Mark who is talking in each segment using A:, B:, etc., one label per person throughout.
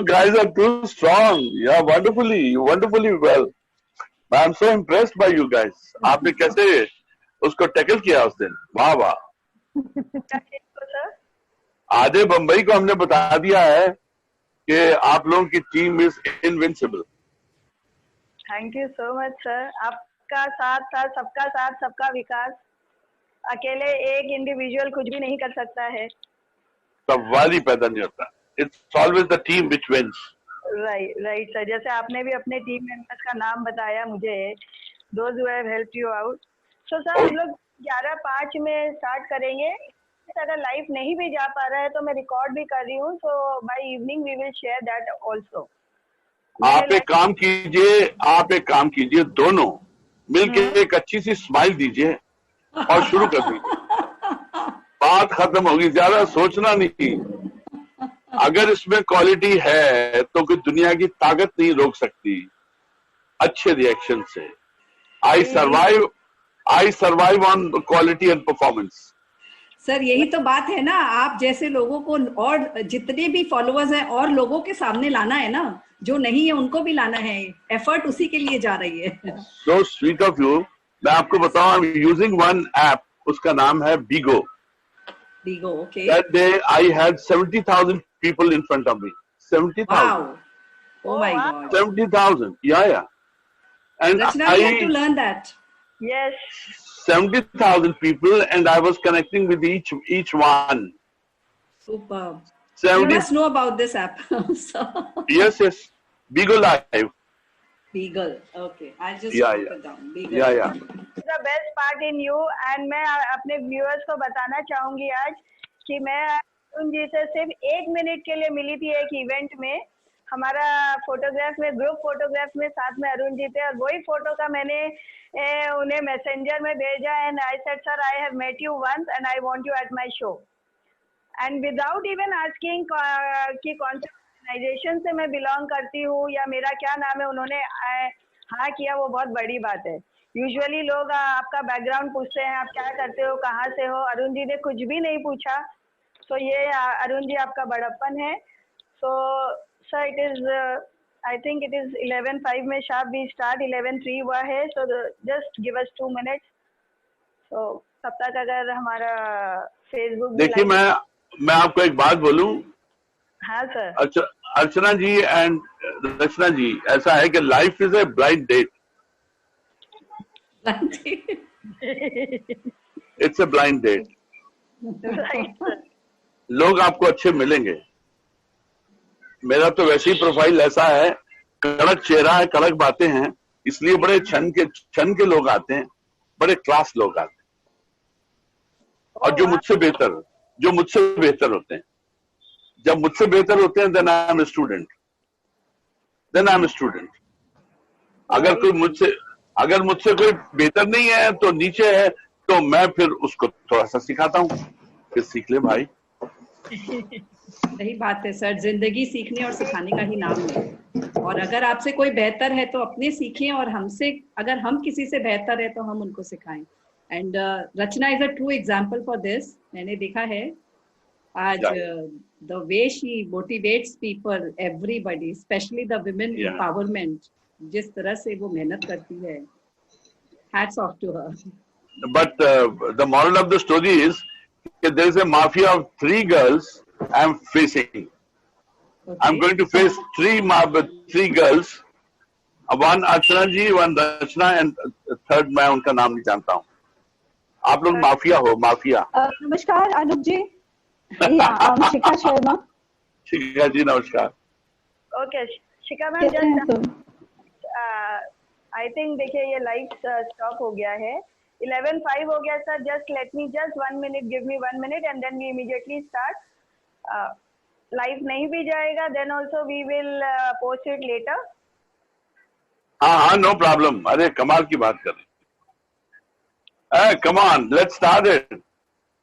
A: You guys are too strong. Yeah, wonderfully well. I'm so impressed by you guys. आपने कैसे उसको tackle किया उस दिन? वाह वाह. आधे बंबई को हमने बता दिया है कि आप लोगों की team is invincible.
B: Thank you so much sir. आपका साथ सबका विकास. अकेले एक इंडिविजुअल कुछ भी नहीं कर सकता है.
A: सवाल ही पैदा नहीं होता. It's always the team which wins.
B: Right sir. जैसे आपने भी अपने टीम मेंबर्स का नाम बताया मुझे, those who have helped you out. So sir हम लोग 11:05 में स्टार्ट करेंगे. अगर लाइव नहीं भी जा पा रहा है तो मैं रिकॉर्ड भी कर रही हूँ. So by evening we will share that also.
A: आप एक काम कीजिए, दोनों मिलकर एक अच्छी सी स्माइल दीजिए और शुरू कर दीजिए. बात खत्म होगी. ज्यादा सोचना नहीं. अगर इसमें क्वालिटी है तो कोई दुनिया की ताकत नहीं रोक सकती. अच्छे रिएक्शन से I survive on quality and performance.
C: Sir यही तो बात है ना. आप जैसे लोगों को और जितने भी फॉलोअर्स हैं और लोगों के सामने लाना है ना. जो नहीं है उनको भी लाना है. एफर्ट उसी के लिए जा रही है.
A: So sweet of you. मैं आपको बताऊं, I am using one app. उसका नाम है बीगो.
C: Okay.
A: That day I had 70,000 people in front of me. 70,000.
C: Wow. Oh my God.
A: 70,000. Yeah. And
C: Rachna, we have to learn that.
B: Yes.
A: 70,000 people, and I was connecting with each one.
C: Superb.
A: 70.
C: You must know about this app.
A: Yes. Beagle Live.
C: Beagle. Okay. I'll just write it down. Beagle.
A: Yeah.
B: The best part in you, and मैं अपने viewers को बताना चाहूंगी आज कि मैं अरुण जी से सिर्फ 1 मिनट के लिए मिली थी एक इवेंट में. हमारा फोटोग्राफ में, ग्रुप फोटोग्राफ में साथ में अरुण जी थे और वही फोटो का मैंने उन्हें मैसेंजर में भेजा. And I said sir I have met you once and I want you at my show. And without even asking कि कौन से ऑर्गेनाइजेशन से मैं बिलोंग करती हूँ या मेरा क्या नाम है, उन्होंने हाँ किया. वो बहुत बड़ी बात है. यूजुअली लोग आपका बैकग्राउंड पूछते हैं, आप क्या करते हो, कहाँ से हो. अरुण जी ने कुछ भी नहीं पूछा. तो ये अरुण जी आपका बड़प्पन है. So sir it is I think it is 11:05 में शार्प वी स्टार्ट. 11:03 हुआ है. So just give us 2 minutes. So तब तक अगर हमारा फेसबुक.
A: देखिए मैं आपको एक बात बोलूं.
B: हाँ सर.
A: अर्चना जी एंड रचना जी, ऐसा है कि life is a blind date. It's a blind date. लोग आपको अच्छे मिलेंगे. मेरा तो वैसे ही प्रोफाइल ऐसा है, कड़क चेहरा है, कड़क बातें हैं, इसलिए बड़े छन के लोग आते हैं, बड़े क्लास लोग आते हैं. और जो मुझसे बेहतर होते हैं. जब मुझसे बेहतर होते हैं देन आई एम स्टूडेंट. अगर मुझसे कोई बेहतर नहीं है तो नीचे है, तो मैं फिर उसको थोड़ा सा सिखाता हूँ. फिर सीख ले भाई.
C: सही बात है सर. जिंदगी सीखने और सिखाने का ही नाम है. और अगर आपसे कोई बेहतर है तो अपने सीखें, और हमसे अगर हम किसी से बेहतर है तो हम उनको सिखाएं. And Rachna is a true example for this. मैंने देखा है आज the way she motivates people, everybody, especially the women empowerment. जिस तरह से वो मेहनत करती है, hats off to her.
A: But the moral of the story is that there is a mafia of 3 girls I am facing. Okay. I'm going to face 3 girls. One Archana ji, one Rachna, and third मैं उनका नाम नहीं जानता हूँ. आप लोग mafia हो. Mafia.
D: नमस्कार अनूप जी. शिखा शर्मा.
A: शिखा जी नमस्कार.
B: Okay Shikha ma'am, just I think देखिए ये लाइव स्टॉप हो गया है. 11:05 हो गया sir. Just let me just 1 minute, give me 1 minute and then we immediately start. Live नहीं भी जाएगा then also we will post it later.
A: हाँ नो प्रॉब्लम. अरे कमाल की बात कर रहे हैं. Come on, let's start it.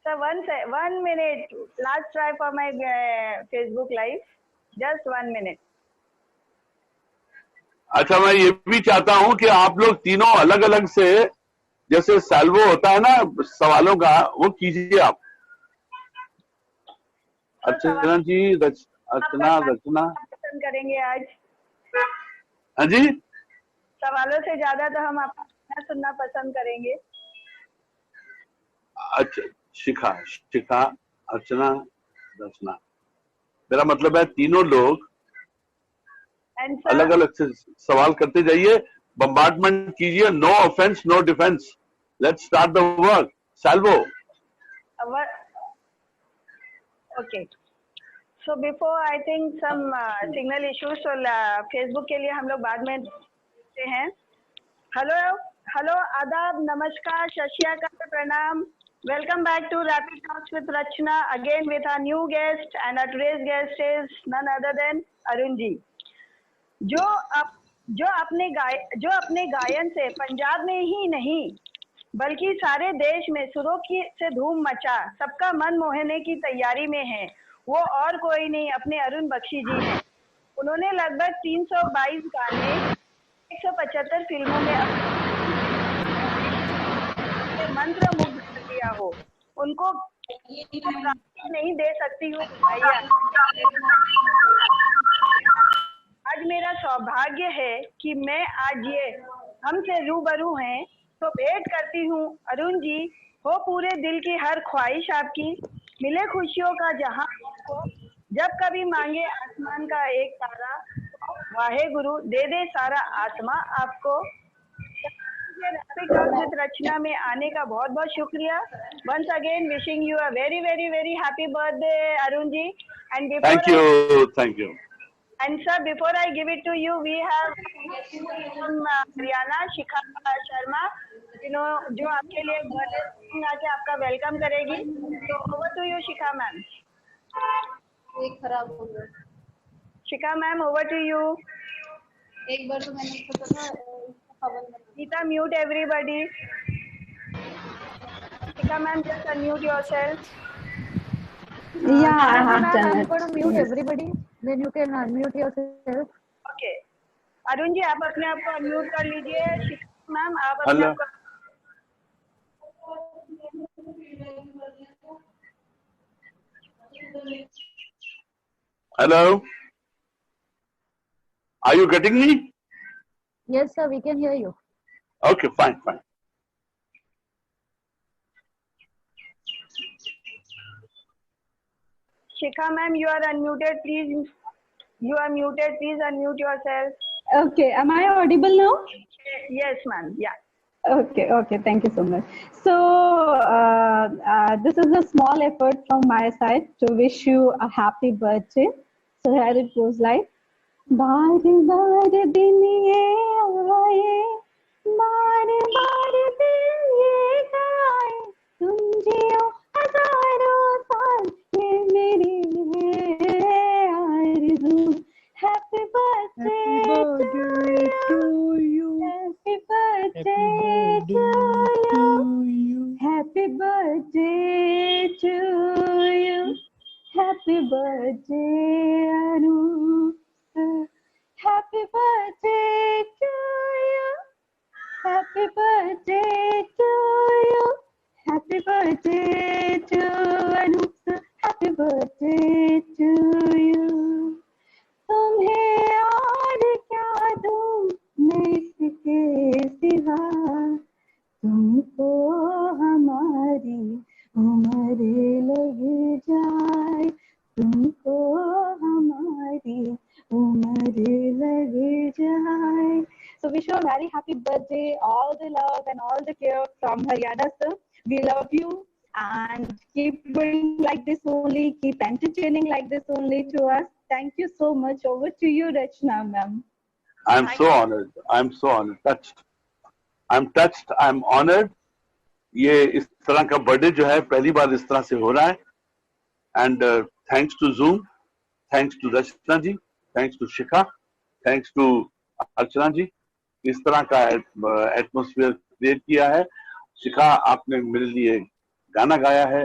B: Sir, 1 minute. Last try for my Facebook live. Just 1 minute.
A: अच्छा, मैं ये भी चाहता हूं कि आप लोग तीनों अलग अलग से, जैसे सैल्वो होता है ना सवालों का, वो कीजिए आप. अर्चना जी, रचना.
B: पसंद करेंगे आज।
A: हाँ जी,
B: सवालों से ज्यादा तो हम आपका गाना सुनना पसंद करेंगे।
A: अच्छा, शिखा, शिखा, अर्चना, रचना, मेरा मतलब है तीनों लोग
B: एंड
A: अलग अलग से सवाल करते जाइए, बम्बार्डमेंट कीजिए, no offense no defense, let's start the work. Salvo.
B: Okay, so before I think some signal issues, तो फेसबुक के लिए हम लोग बाद में देखते हैं। हेलो, आदाब, नमस्कार, सत श्री अकाल, प्रणाम। Welcome back to Rapid Talks with Rachna, again with our new guest, and our today's guest is none other than Arun ji, जो अपने गायन से पंजाब में ही नहीं बल्कि सारे देश में सुरों की से धूम मचा सबका मन मोहने की तैयारी में है, वो और कोई नहीं अपने अरुण बख्शी जी हैं। उन्होंने लगभग 322 गाने, 175 फिल्मों में मंत्र मुग्ध कर दिया हो। उनको नहीं दे सकती हूँ। आज मेरा सौभाग्य है कि मैं आज ये हमसे रूबरू हैं, तो भेंट करती हूँ अरुण जी, हो पूरे दिल की हर ख्वाहिश आपकी, मिले खुशियों का जहां आपको, जब कभी मांगे आसमान का एक तारा, वाहे गुरु दे दे सारा आत्मा आपको। रैपिड टॉक विद रचना में आने का बहुत बहुत शुक्रिया। Once again wishing you a very very very happy birthday Arun ji. And
A: thank you.
B: And sir, before I give it to you, we have from Haryana, Shikha Sharma, जो आपके लिए बर्थडे आके आपका वेलकम करेगी। तो over to you Shikha ma'am.
E: एक खराब हो गया।
B: Shikha ma'am, over to you.
E: एक बार तो मैंने सोचा था
B: Geeta, mute everybody. Shikha ma'am, just unmute yourself.
D: Yeah, I have done
E: I'm
D: it.
E: going to mute everybody. Then you can unmute yourself.
B: Okay, Arun ji आप अपने आप को अनम्यूट कर लीजिए। शिखा मैम आप अपने आप को।
A: Hello, are you getting me?
E: Yes, sir. We can hear you.
A: Okay, fine.
B: Shikha ma'am, you are unmuted. Please, you are muted. Please unmute yourself.
D: Okay, am I audible now?
B: Yes, ma'am. Yeah.
D: Okay, thank you so much. So, this is a small effort from my side to wish you a happy birthday. So here it goes like, बार बार दिन ये आए, बार बार दिन ये गाए, तुम जियो हजारों साल, ये मेरी है आरज़ू। Happy birthday to you. Happy birthday to you. Happy birthday to you. Happy birthday, Anu. Happy birthday to you. Happy birthday to you. Happy birthday to Anu. Happy birthday to you. तुम्हें और क्या दूं मैं इसके सिवा, तुमको हमारी उम्र लग जाए, तुमको हमारी उम्र लग जाए। So wish you a very happy birthday, all the love and all the care from Haryana sir. We love you and keep doing like this only, keep entertaining like this only to us. Thank you so much. Over to you, Rachna ma'am.
A: I'm so honored. Touched. I'm touched. I'm honored. ये इस तरह का birthday जो है पहली बार इस तरह से हो रहा है, and thanks to Zoom, thanks to Rachna ji, thanks to Shikha, thanks to Archana ji, इस तरह का एटमॉस्फेयर क्रिएट किया है। शिखा, आपने मेरे लिए गाना गाया है।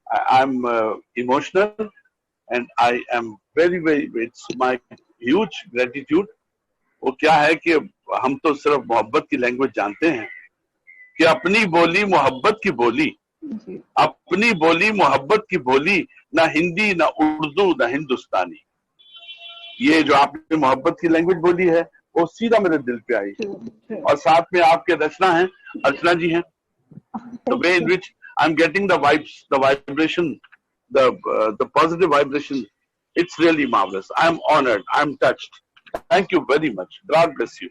A: I am emotional and I am very it's my huge gratitude. वो क्या है कि हम तो सिर्फ मोहब्बत की लैंग्वेज जानते हैं कि अपनी बोली मोहब्बत की बोली, अपनी बोली मोहब्बत की बोली, ना हिंदी ना उर्दू ना हिंदुस्तानी। ये जो आपने मोहब्बत की लैंग्वेज बोली है वो सीधा मेरे दिल पे आई। और साथ में आपके रचना है, अर्चना जी हैं। The way in which I'm getting the vibes, the vibration, the positive vibration, it's really marvelous. I'm honored. I'm touched. Thank you very much. God bless you.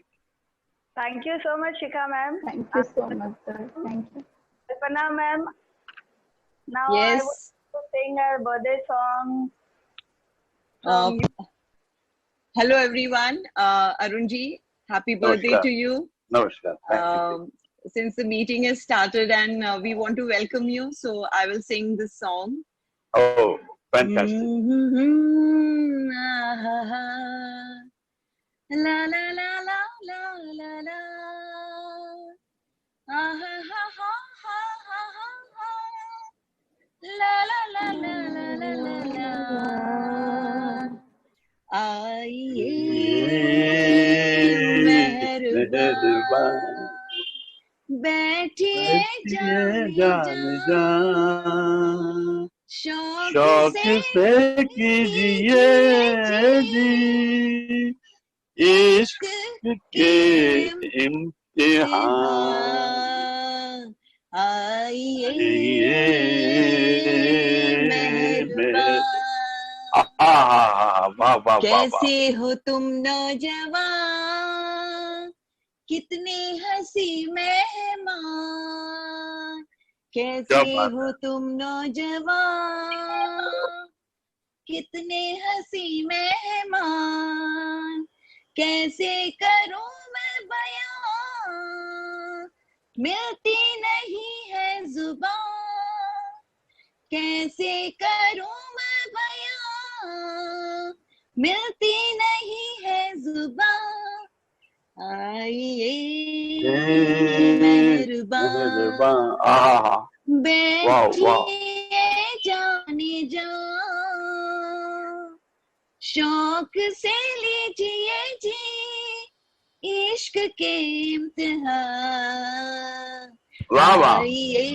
B: Thank you so much, Shikha ma'am.
D: Thank you so much, sir. Thank you.
B: Kalpana ma'am. Now
F: Yes.
B: I want to sing a birthday song.
F: Hello everyone. Arun ji, happy birthday
A: Namaskar.
F: to you.
A: Namaskar. Thank you.
F: Since the meeting has started and we want to welcome you, so I will sing this song.
A: Oh, fantastic.
F: La la la la la la la. Ah ha ha ha ha ha ha. La la la la la la la la. आइए मेहरबान बैठिए जान शौक से
A: कीजिए जी इश्क के इम्तिहान।
F: आइए मेहरबान
A: वाह वाह
F: कैसे हो तुम नौजवान कितने हंसी मेहमान कैसे हो तुम नौजवान कितने हंसी मेहमान कैसे करूं मैं बयां मिलती नहीं है जुबान कैसे करूं मैं बयां मिलती नहीं है जुबान आइए मेहरबान बैठिए जाने जा शौक से लीजिए जी इश्क के इम्तिहान आइए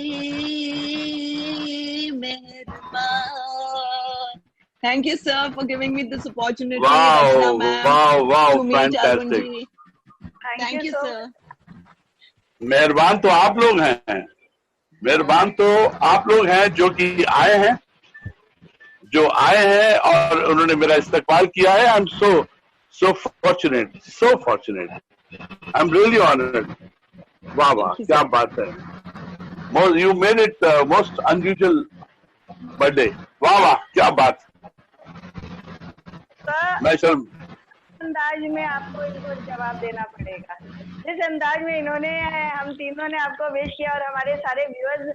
F: मेहरबान। Thank you, sir, for giving me this opportunity.
A: Wow, wow, fantastic.
F: Thank you, sir.
A: मेहरबान तो आप लोग हैं, मेहरबान तो आप लोग हैं जो कि आए हैं और उन्होंने मेरा इस्तकबाल किया है। I'm so fortunate. I'm really honored. वाह वाह, क्या बात है। You made it most unusual birthday. वाह वाह, क्या बात। मैं शर्म
B: अंदाज में आपको इनको जवाब देना पड़ेगा। जिस अंदाज में इन्होंने हम तीनों ने आपको विश किया और हमारे सारे व्यूअर्स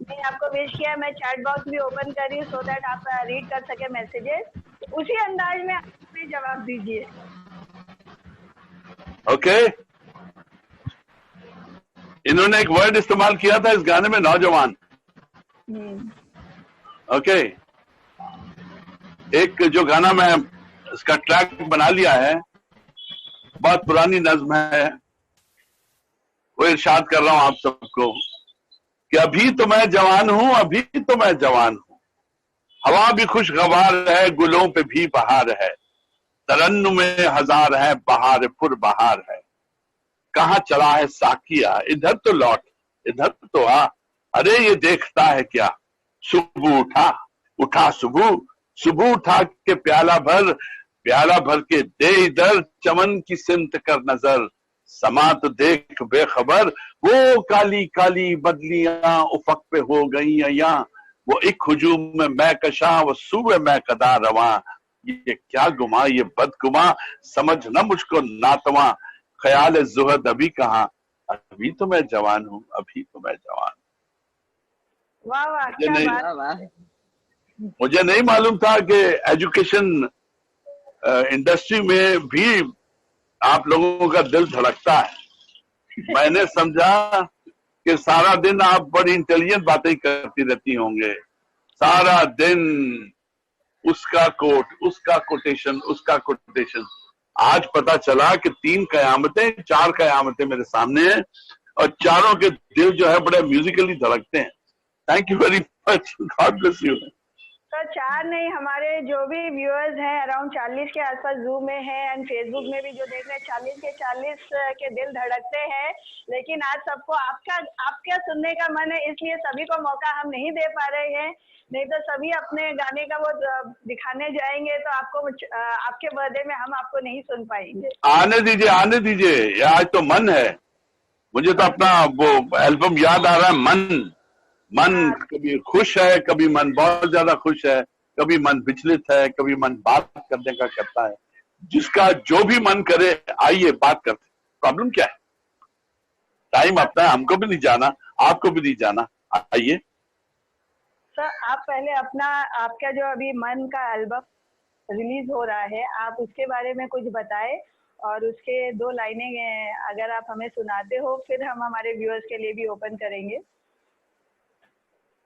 B: ने आपको विश किया, मैं चैट बॉक्स भी ओपन कर रही हूँ सो दैट आप रीड कर सके मैसेजेस। उसी अंदाज में आप हमें जवाब दीजिए।
A: ओके इन्होंने एक वर्ड इस्तेमाल किया था इस गाने में, नौजवान। ओके एक जो गाना मैं इसका ट्रैक बना लिया है, बहुत पुरानी नज्म है, वो इरशाद कर रहा हूं आप सबको कि अभी तो मैं जवान हूं, अभी तो मैं जवान हूं, हवा भी खुशगवार है, गुलों पे भी बहार है, तरन्नुम में हजार है, बहार पुर बहार है, कहाँ चला है साकिया, इधर तो लौट, इधर तो आ, अरे ये देखता है क्या, सुबह उठा सुबह उठा के प्याला भर के दे इधर, चमन की सिमत कर नजर, समा तो देख बेखबर, वो काली काली बदलियां उफक पे हो गई यहाँ, वो एक हुजूम में मैं कशा, वो सूबे मैं कदा रवा, ये क्या गुमा ये बदगुमा, समझ न मुझको नातवा, ख्याल जुहद अभी कहाँ, अभी तो मैं जवान हूँ, अभी तो मैं जवान।
B: वाह वाह, क्या बात।
A: मुझे नहीं मालूम था कि एजुकेशन इंडस्ट्री में भी आप लोगों का दिल धड़कता है। मैंने समझा कि सारा दिन आप बड़ी इंटेलिजेंट बातें करती रहती होंगे, सारा दिन उसका कोट, उसका कोटेशन। आज पता चला कि 3 कयामतें 4 कयामतें मेरे सामने हैं और चारों के दिल जो है बड़े म्यूजिकली धड़कते हैं। Thank you very much, God bless you.
B: तो 4 नहीं, हमारे जो भी व्यूअर्स हैं अराउंड 40 के आसपास जूम में हैं एंड फेसबुक में भी जो देख रहे हैं 40 के 40 के दिल धड़कते हैं। लेकिन आज सबको आपका सुनने का मन है, इसलिए सभी को मौका हम नहीं दे पा रहे हैं। नहीं तो सभी अपने गाने का वो दिखाने जाएंगे तो आपको आपके बर्थडे में हम आपको नहीं सुन पाएंगे।
A: आने दीजिए, आज तो मन है। मुझे तो अपना वो एल्बम याद आ रहा है। मन कभी खुश है, कभी मन बहुत ज्यादा खुश है, कभी मन विचलित है, कभी मन बात करने का करता है। जिसका जो भी मन करे आइए बात करते, प्रॉब्लम क्या है? टाइम अपना है, हमको भी नहीं जाना, आपको भी नहीं जाना, आइए।
B: सर आप पहले आपका जो अभी मन का एल्बम रिलीज हो रहा है, आप उसके बारे में कुछ बताएं और उसके 2 लाइनें अगर आप हमें सुनाते हो, फिर हम हमारे व्यूअर्स के लिए भी ओपन करेंगे।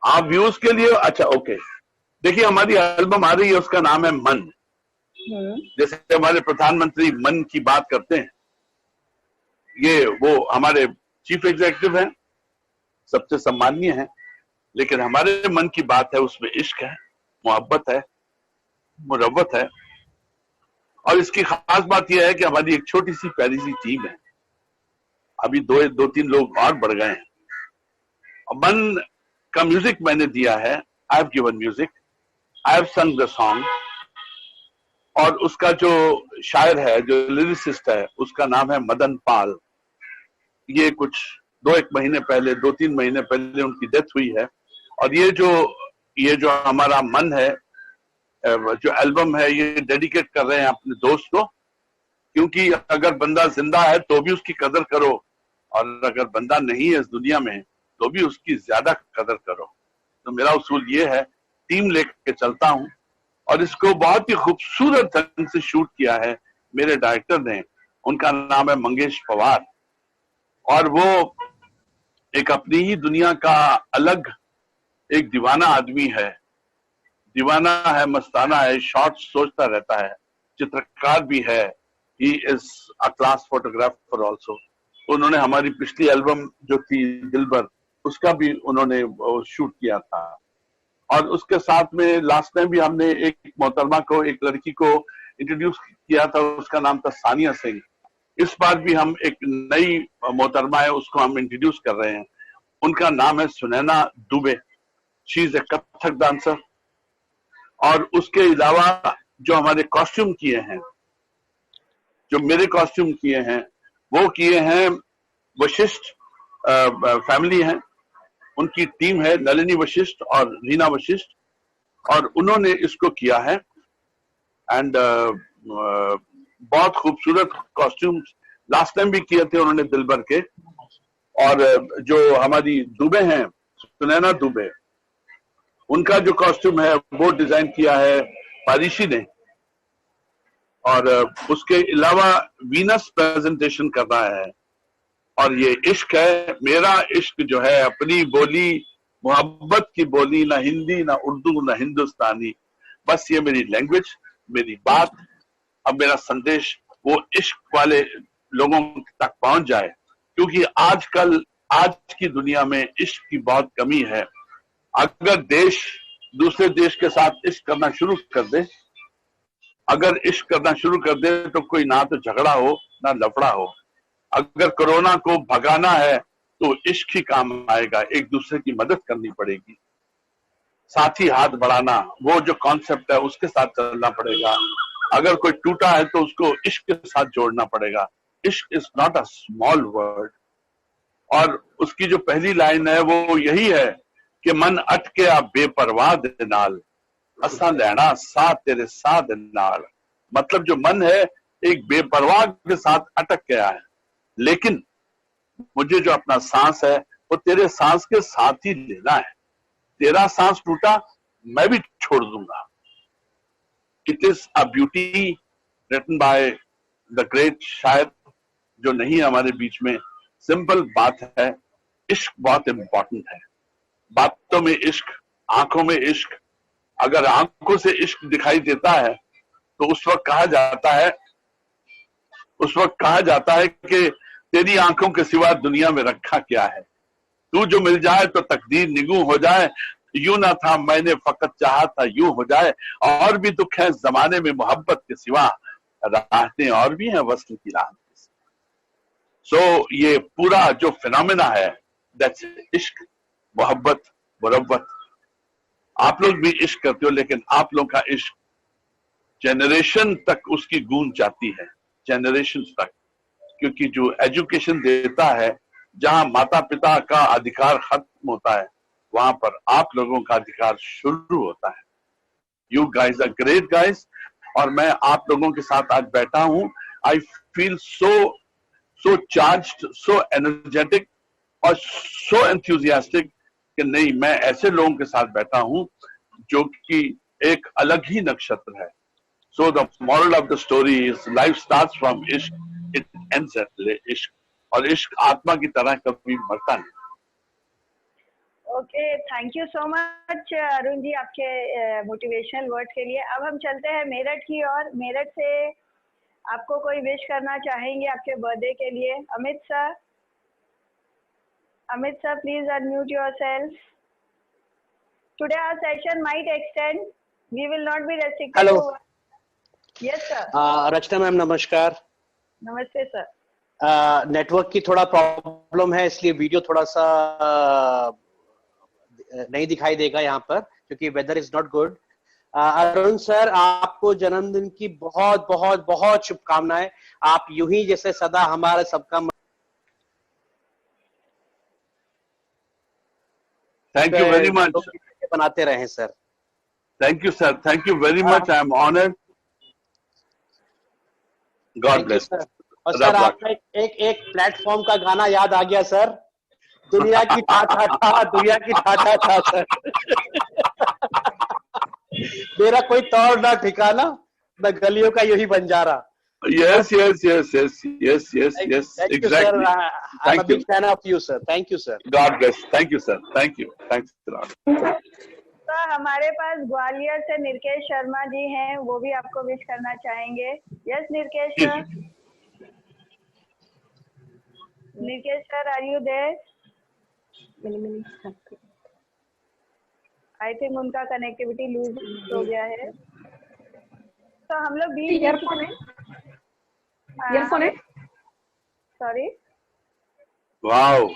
A: आप व्यूज के लिए? अच्छा, ओके। देखिए, हमारी एल्बम आ रही है, उसका नाम है मन। जैसे हमारे प्रधानमंत्री मन की बात करते हैं, ये वो हमारे चीफ एग्जीक्यूटिव हैं, सबसे सम्माननीय हैं, लेकिन हमारे मन की बात है, उसमें इश्क है, मोहब्बत है, मुरव्वत है। और इसकी खास बात यह है कि हमारी एक छोटी सी प्यारी सी टीम है, अभी 2-3 लोग और बढ़ गए हैं। मन का म्यूजिक मैंने दिया है, I have given music, I have संग द सॉन्ग। और उसका जो शायर है, जो लिरिसिस्ट है, उसका नाम है मदन पाल। ये कुछ 2-3 महीने पहले उनकी डेथ हुई है। और ये जो हमारा मन है, जो एल्बम है, ये डेडिकेट कर रहे हैं अपने दोस्त को, क्योंकि अगर बंदा जिंदा है तो भी उसकी कदर करो, और अगर बंदा नहीं है इस दुनिया में तो भी उसकी ज्यादा कदर करो। तो मेरा उसूल ये है, टीम लेके चलता हूं। और इसको बहुत ही खूबसूरत ढंग से शूट किया है मेरे डायरेक्टर ने, उनका नाम है मंगेश पवार। और वो एक अपनी ही दुनिया का अलग एक दीवाना आदमी है, दीवाना है, मस्ताना है, शॉर्ट्स सोचता रहता है, चित्रकार भी है। He is a class photographer also. उन्होंने हमारी पिछली एल्बम जो थी दिलबर, उसका भी उन्होंने शूट किया था। और उसके साथ में लास्ट टाइम भी हमने एक मोहतरमा को, एक लड़की को इंट्रोड्यूस किया था, उसका नाम था सानिया सिंह। इस बार भी हम एक नई मोहतरमा है, उसको हम इंट्रोड्यूस कर रहे हैं। उनका नाम है Sunaina Dubey. She is a Kathak dancer. और उसके अलावा जो हमारे कॉस्ट्यूम किए हैं, जो मेरे कॉस्ट्यूम किए हैं, वो किए हैं वशिष्ठ फैमिली हैं, उनकी टीम है नलिनी वशिष्ठ और रीना वशिष्ठ, और उन्होंने इसको किया है। एंड बहुत खूबसूरत कॉस्ट्यूम्स लास्ट टाइम भी किए थे उन्होंने दिलबर के। और जो हमारी दुबे हैं, सुनैना दुबे, उनका जो कॉस्ट्यूम है वो डिजाइन किया है पारिशी ने। और उसके अलावा वीनस प्रेजेंटेशन कर रहा है। और ये इश्क है, मेरा इश्क जो है, अपनी बोली, मोहब्बत की बोली, ना हिंदी ना उर्दू ना हिंदुस्तानी, बस ये मेरी लैंग्वेज, मेरी बात। अब मेरा संदेश वो इश्क वाले लोगों तक पहुंच जाए, क्योंकि आज की दुनिया में इश्क की बहुत कमी है। अगर देश दूसरे देश के साथ इश्क करना शुरू कर दे, अगर इश्क करना शुरू कर दे, तो कोई ना तो झगड़ा हो ना लफड़ा हो। अगर कोरोना को भगाना है तो इश्क ही काम आएगा, एक दूसरे की मदद करनी पड़ेगी, साथ ही हाथ बढ़ाना, वो जो कॉन्सेप्ट है उसके साथ चलना पड़ेगा। अगर कोई टूटा है तो उसको इश्क के साथ जोड़ना पड़ेगा। इश्क is not a small word. और उसकी जो पहली लाइन है वो यही है कि मन अटके आ बेपरवाह दे नाल, असा लैना सा तेरे सा दे नाल। मतलब जो मन है एक बेपरवाह के साथ अटक गया है, लेकिन मुझे जो अपना सांस है वो तेरे सांस के साथ ही लेना है। तेरा सांस टूटा, मैं भी छोड़ दूंगा। It is a beauty written by the great शायर, जो नहीं हमारे बीच में। सिंपल बात है, इश्क बहुत इंपॉर्टेंट है। बातों में इश्क, आंखों में इश्क। अगर आंखों से इश्क दिखाई देता है तो उस वक्त कहा जाता है कि तेरी आंखों के सिवा दुनिया में रखा क्या है। तू जो मिल जाए तो तकदीर निगू हो जाए, यूं ना था मैंने फकत चाहा था यूं हो जाए, और भी दुख है जमाने में मोहब्बत के सिवा, राहतें और भी हैं वस्ल की राह। सो ये पूरा जो फिनोमेना है दैट्स इश्क, मोहब्बत, मुरब्बत। आप लोग भी इश्क करते हो, लेकिन आप लोग का इश्क जनरेशन तक उसकी गूंज जाती है, जनरेशन तक, क्योंकि जो एजुकेशन देता है, जहां माता पिता का अधिकार खत्म होता है, वहां पर आप लोगों का अधिकार शुरू होता है। You guys are great guys, और मैं आप लोगों के साथ आज बैठा हूं। I feel so charged, so energetic और सो एंथुजियास्टिक कि नहीं, मैं ऐसे लोगों के साथ बैठा हूं जो कि एक अलग ही नक्षत्र है। So the moral of the story is life starts from इश्क, इट एंड्स एट इश्क, और इश्क आत्मा की तरह कभी मरता नहीं।
B: Okay, thank you so much Arun ji आपके मोटिवेशनल वर्ड्स के लिए। अब हम चलते हैं मेरठ की ओर। मेरठ से आपको कोई विश करना चाहेंगे आपके बर्थडे के लिए? Amit sir, please unmute yourself. Today our session might extend, we will not be restricted to. Yes sir.
G: Rachna ma'am नमस्कार।
B: नमस्ते सर।
G: नेटवर्क की थोड़ा प्रॉब्लम है, इसलिए वीडियो थोड़ा सा नहीं दिखाई देगा यहाँ पर, क्योंकि weather is not good. Arun sir, आपको जन्मदिन की बहुत बहुत बहुत शुभकामनाएं। आप यूं ही जैसे सदा हमारे सबका
A: थैंक यू वेरी मच
G: बनाते रहे sir.
A: Thank you sir, thank you very much, I am honoured. God bless.
G: और सर आपका एक प्लेटफॉर्म का गाना याद आ गया सर, दुनिया की ठा ठा ठा, दुनिया की ठा ठा ठा सर। मेरा कोई तौर ना ठिकाना, मैं गलियों का यही Banjara.
A: Yes, exactly.
G: I'm a big fan of you, sir. Thank you, sir.
A: God bless. Thank you, sir. Thank you. Thanks a lot.
B: तो हमारे पास ग्वालियर से निर्केश शर्मा जी हैं, वो भी आपको विश करना चाहेंगे। Yes Nirkesh sir. Nirkesh sir, are you there? I think उनका कनेक्टिविटी लूज हो गया है, तो हम लोग भी ईयरफोन है। सॉरी।
A: वाओ।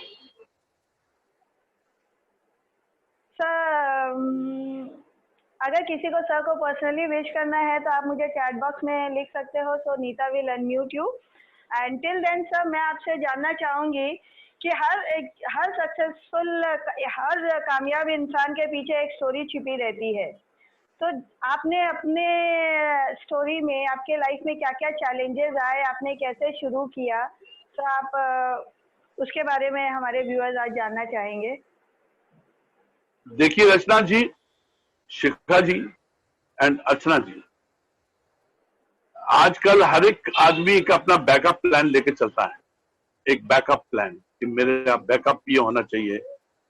B: सर, अगर किसी को सर को पर्सनली विश करना है तो आप मुझे चैट बॉक्स में लिख सकते हो। So Neeta will unmute you. And till then sir, मैं आपसे जानना चाहूंगी कि हर सक्सेसफुल, हर कामयाब इंसान के पीछे एक स्टोरी छिपी रहती है। तो आपने अपने स्टोरी में, आपके लाइफ में क्या क्या चैलेंजेस आए, आपने कैसे शुरू किया, तो आप उसके बारे में हमारे व्यूअर्स आज जानना चाहेंगे।
A: देखिए रचना जी, शिखा जी एंड अर्चना जी, आजकल हर एक आदमी का अपना बैकअप प्लान लेके चलता है। एक बैकअप प्लान कि मेरा बैकअप ये होना चाहिए,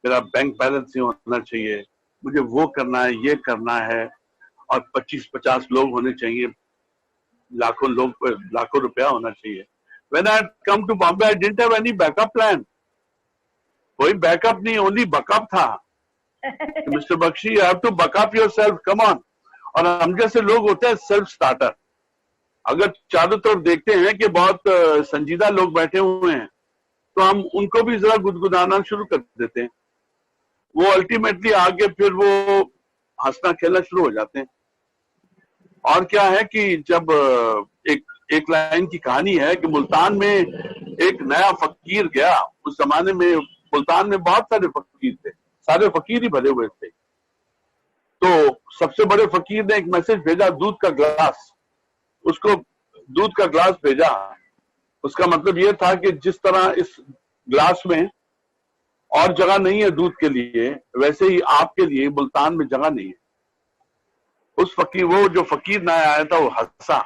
A: मेरा बैंक बैलेंस ये होना चाहिए, मुझे वो करना है, ये करना है, और 25-50 लोग होने चाहिए, लाखों लोग, लाखों रुपया होना चाहिए। When I come to Bombay, I didn't have any backup plan. कोई बैकअप नहीं, ओनली बकअप था। Mister Bakshi, you have to buck up yourself, come on। और हम जैसे लोग होते हैं सेल्फ स्टार्टर। अगर चारों तरफ देखते हैं कि बहुत संजीदा लोग बैठे हुए हैं, तो हम उनको भी जरा गुदगुदाना शुरू कर देते हैं। वो अल्टीमेटली आगे फिर वो हंसना खेलना शुरू हो जाते हैं। और क्या है कि जब एक लाइन की कहानी है कि मुल्तान में एक नया फकीर गया। उस जमाने में मुल्तान में बहुत सारे फकीर थे, सारे फकीर ही भरे हुए थे। तो सबसे बड़े फकीर ने एक मैसेज भेजा, दूध का ग्लास। उसको दूध का ग्लास भेजा। उसका मतलब ये था कि जिस तरह इस ग्लास में और जगह नहीं है दूध के लिए, वैसे ही आपके लिए मुल्तान में जगह नहीं है। उस फकीर, वो जो फकीर नया आया था, वो हंसा।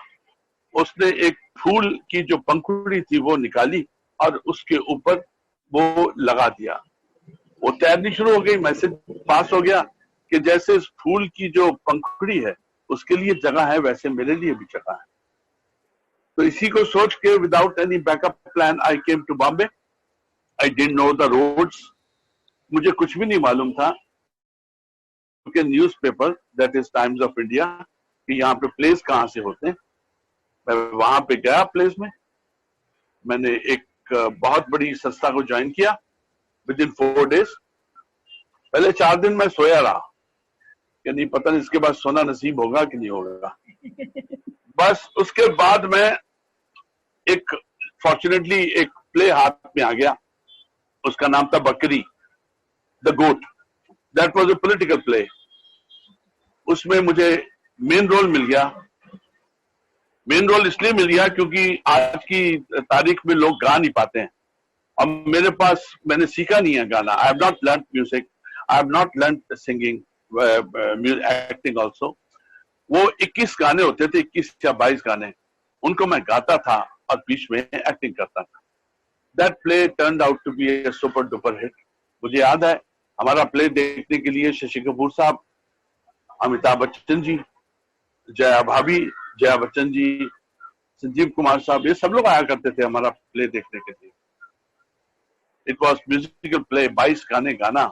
A: उसने एक फूल की जो पंखुड़ी थी वो निकाली और उसके ऊपर वो लगा दिया। वो तैरनी शुरू हो गई। मैसेज पास हो गया कि जैसे इस फूल की जो पंखुड़ी है उसके लिए जगह है, वैसे मेरे लिए भी जगह है। तो इसी को सोच के without any backup plan I came to Bombay. I didn't know the roads, मुझे कुछ भी नहीं मालूम था। Look in newspaper, that is Times of India, कि यहाँ पे प्लेस कहाँ से होते हैं। मैं वहां पे गया प्लेस में, मैंने एक बहुत बड़ी संस्था को ज्वाइन किया विद इन 4 days। पहले 4 दिन मैं सोया रहा कि नहीं पता नहीं इसके बाद सोना नसीब होगा कि नहीं होगा। बस उसके बाद मैं एक फॉर्चुनेटली एक प्ले हाथ में आ गया, उसका नाम था Bakri, the goat. That was a political play. उसमें मुझे मेन रोल मिल गया। मेन रोल इसलिए मिल गया क्योंकि आज की तारीख में लोग गा नहीं पाते हैं और मेरे पास, मैंने सीखा नहीं है गाना। I have not learn music, I have not learn singing, acting also. वो 21 गाने होते थे, 21 या 22 गाने, उनको मैं गाता था और बीच में एक्टिंग करता था। That play turned out to be a super duper hit. मुझे याद है हमारा प्ले देखने के लिए शशि कपूर साहब, अमिताभ बच्चन जी, जया भाभी, जया बच्चन जी, संजीव कुमार साहब, ये सब लोग आया करते थे हमारा प्ले देखने के लिए। इट वॉज म्यूजिकल प्ले, 22 गाने गाना।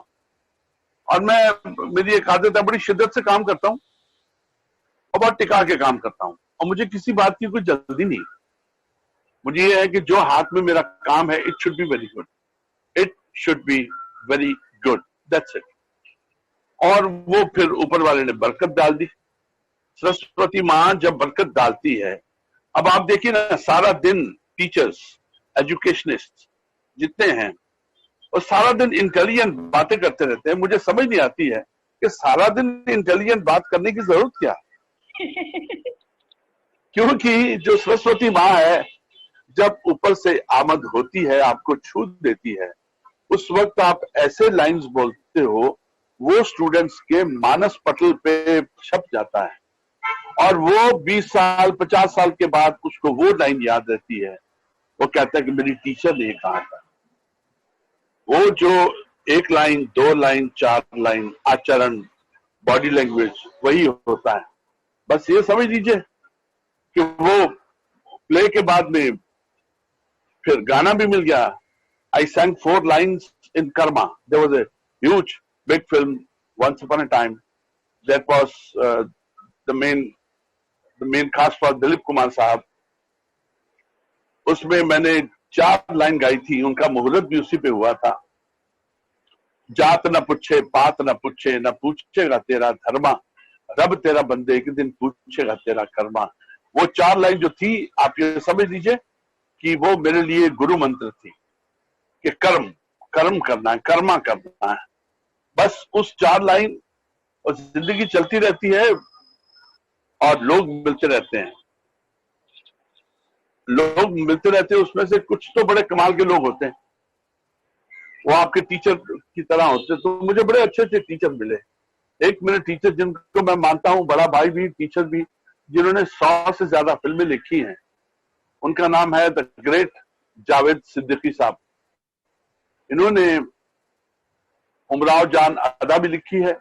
A: और मेरी एक आदत है, बड़ी शिद्दत से काम करता हूँ और बहुत टिका के काम करता हूँ और मुझे किसी बात की कोई जल्दी नहीं। मुझे ये है कि जो हाथ में मेरा काम है, it should be very good, it should be very good, that's it. और वो फिर ऊपर वाले ने बरकत डाल दी। सरस्वती माँ जब बरकत डालती है, अब आप देखिए ना, सारा दिन टीचर्स, एजुकेशनिस्ट जितने हैं और सारा दिन इंटेलिजेंट बातें करते रहते हैं। मुझे समझ नहीं आती है कि सारा दिन इंटेलिजेंट बात करने की जरूरत क्या। क्योंकि जो सरस्वती माँ है, जब ऊपर से आमद होती है, आपको छू देती है, उस वक्त आप ऐसे लाइंस बोलते हो, वो स्टूडेंट्स के मानस पटल पे छप जाता है और वो 20 साल 50 साल के बाद उसको वो लाइन याद रहती है। वो कहता है कि मेरी टीचर ने कहा था। वो जो 1 लाइन, 2 लाइन, 4 लाइन, आचरण, बॉडी लैंग्वेज, वही होता है। बस ये समझ लीजिए कि वो प्ले के बाद में फिर गाना भी मिल गया। आई sang 4 lines in Karma. There was a huge big film once upon a time. That was the main cast was Dilip Kumar साहब। उसमें मैंने 4 लाइन गाई थी, उनका मुहूर्त भी उसी पे हुआ था। जात न पूछे, पात न पूछे, न पूछेगा तेरा धर्मा, रब तेरा बंदे एक दिन पूछेगा तेरा कर्मा। वो 4 लाइन जो थी, आप ये समझ लीजिए कि वो मेरे लिए गुरु मंत्र थी कि कर्म करना है, कर्मा करना है। बस उस 4 लाइन, और जिंदगी चलती रहती है और लोग मिलते रहते हैं। लोग मिलते रहते हैं, उसमें से कुछ तो बड़े कमाल के लोग होते हैं, वो आपके टीचर की तरह होते हैं। तो मुझे बड़े अच्छे अच्छे टीचर मिले। एक मेरे टीचर जिनको मैं मानता हूँ, बड़ा भाई भी, टीचर भी, जिन्होंने 100 से ज्यादा फिल्में लिखी हैं, उनका नाम है द ग्रेट जावेद सिद्दीकी साहब। इन्होंने उमराव जान अदा भी लिखी है,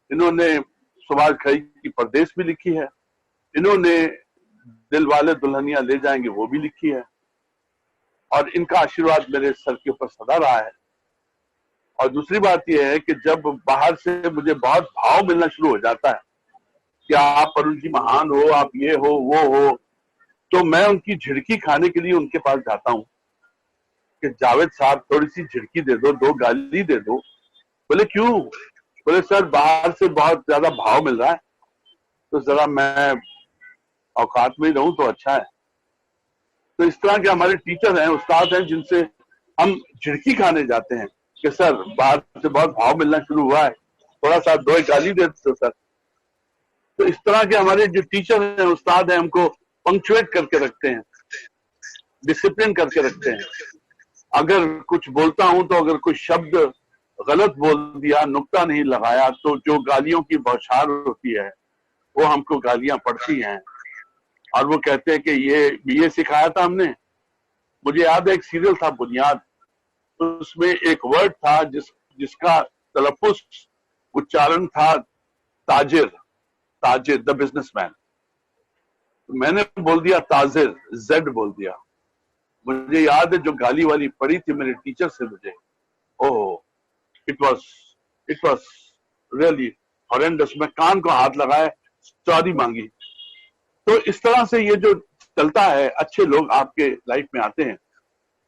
A: इन्होंने सुभाष घई की परदेश भी लिखी है, इन्होंने दिल वाले दुल्हनिया ले जाएंगे वो भी लिखी है। और इनका आशीर्वाद मेरे सर के ऊपर सदा रहा है। और दूसरी बात यह है कि जब बाहर से मुझे बहुत भाव मिलना शुरू हो जाता है कि आप अरुण जी महान हो, आप ये हो वो हो, तो मैं उनकी झिड़की खाने के लिए उनके पास जाता हूँ कि जावेद साहब थोड़ी सी झिड़की दे दो, 2 गाली दे दो। बोले क्यों? बोले सर बाहर से बहुत ज्यादा भाव मिल रहा है, तो जरा मैं औकात में ही रहूं तो अच्छा है। तो इस तरह के हमारे टीचर हैं, उस्ताद हैं, जिनसे हम झिड़की खाने जाते हैं कि सर बाहर से बहुत भाव मिलना शुरू हुआ है, थोड़ा सा 2 गाली दे दो सर। तो इस तरह के हमारे जो टीचर हैं, उस्ताद हैं, हमको पंक्चुएट करके रखते हैं, डिसिप्लिन करके रखते हैं। अगर कुछ बोलता हूं तो अगर कोई शब्द गलत बोल दिया, नुक्ता नहीं लगाया, तो जो गालियों की बौछार होती है वो हमको गालियां पड़ती हैं और वो कहते हैं कि ये सिखाया था हमने। मुझे याद है एक सीरियल था बुनियाद, उसमें एक वर्ड था जिसका तलफ्फुज, उच्चारण था ताजिर, द बिजनेसमैन। मैंने बोल दिया ताजिर, जेड बोल दिया। मुझे याद है जो गाली वाली पड़ी थी मेरे टीचर से मुझे, oh it was really horrendous, में कान को हाथ लगाए, सॉरी मांगी। तो इस तरह से ये जो चलता है, अच्छे लोग आपके लाइफ में आते हैं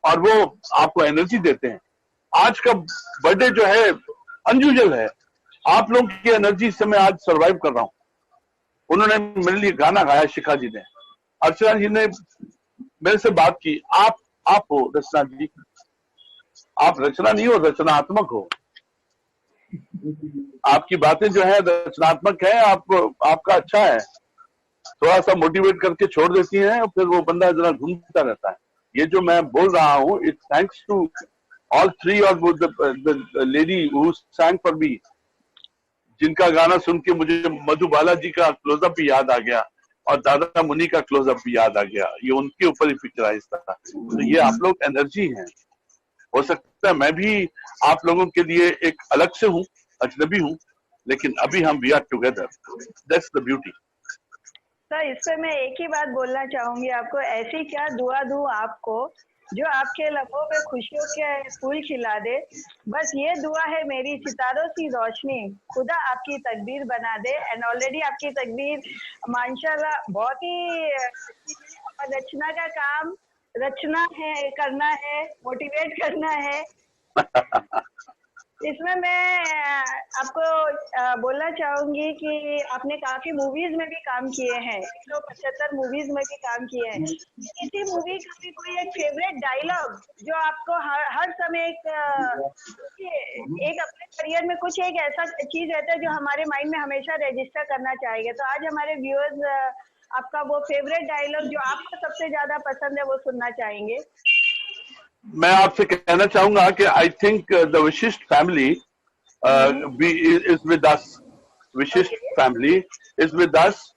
A: और वो आपको एनर्जी देते हैं। आज का बर्थडे जो है अनयूजुअल है, आप लोग की एनर्जी से मैं आज सरवाइव कर रहा हूँ। उन्होंने मेरे लिए गाना गाया, शिखा जी ने, अर्चना जी ने मेरे से बात की। आप हो रचना जी, आप रचना नहीं हो, रचनात्मक हो। आपकी बातें जो है रचनात्मक है, आपका अच्छा है, थोड़ा सा मोटिवेट करके छोड़ देती हैं और फिर वो बंदा जरा घूमता रहता है। ये जो मैं बोल रहा हूँ, it's thanks to all three और the lady who sang for me, जिनका गाना सुन के मुझे मधुबाला जी का क्लोजअप भी याद आ गया और दादा मुनि का क्लोजअप भी याद आ गया। ये उनके ऊपर ही पिक्चराइज था। तो ये आप लोग एनर्जी हैं। हो सकता है मैं भी आप लोगों के लिए एक अलग से हूँ, अजनबी हूँ, लेकिन अभी हम we are together, that's the beauty.
B: Sir, इस पे मैं एक ही बात बोलना चाहूंगी आपको, ऐसी क्या दुआ दूं आपको जो आपके लबों पे खुशियों के फूल खिला दे। बस ये दुआ है मेरी, सितारों सी रोशनी खुदा आपकी तकदीर बना दे। एंड ऑलरेडी आपकी तकदीर माशाल्लाह बहुत ही, रचना का काम रचना है, करना है, मोटिवेट करना है। इसमें मैं आपको बोलना चाहूंगी कि आपने काफी मूवीज में भी काम किए हैं, 175 मूवीज में भी काम किए हैं। किसी मूवी का भी कोई एक फेवरेट डायलॉग जो आपको हर समय एक अपने करियर में कुछ एक ऐसा चीज रहता है जो हमारे माइंड में हमेशा रजिस्टर करना चाहिए। तो आज हमारे व्यूअर्स आपका वो फेवरेट डायलॉग जो आपको सबसे ज्यादा पसंद है वो सुनना चाहेंगे।
A: मैं आपसे कहना चाहूंगा कि आई थिंक द विशिष्ट फैमिली इज विद अस, विशिष्ट फैमिली इज विद अस।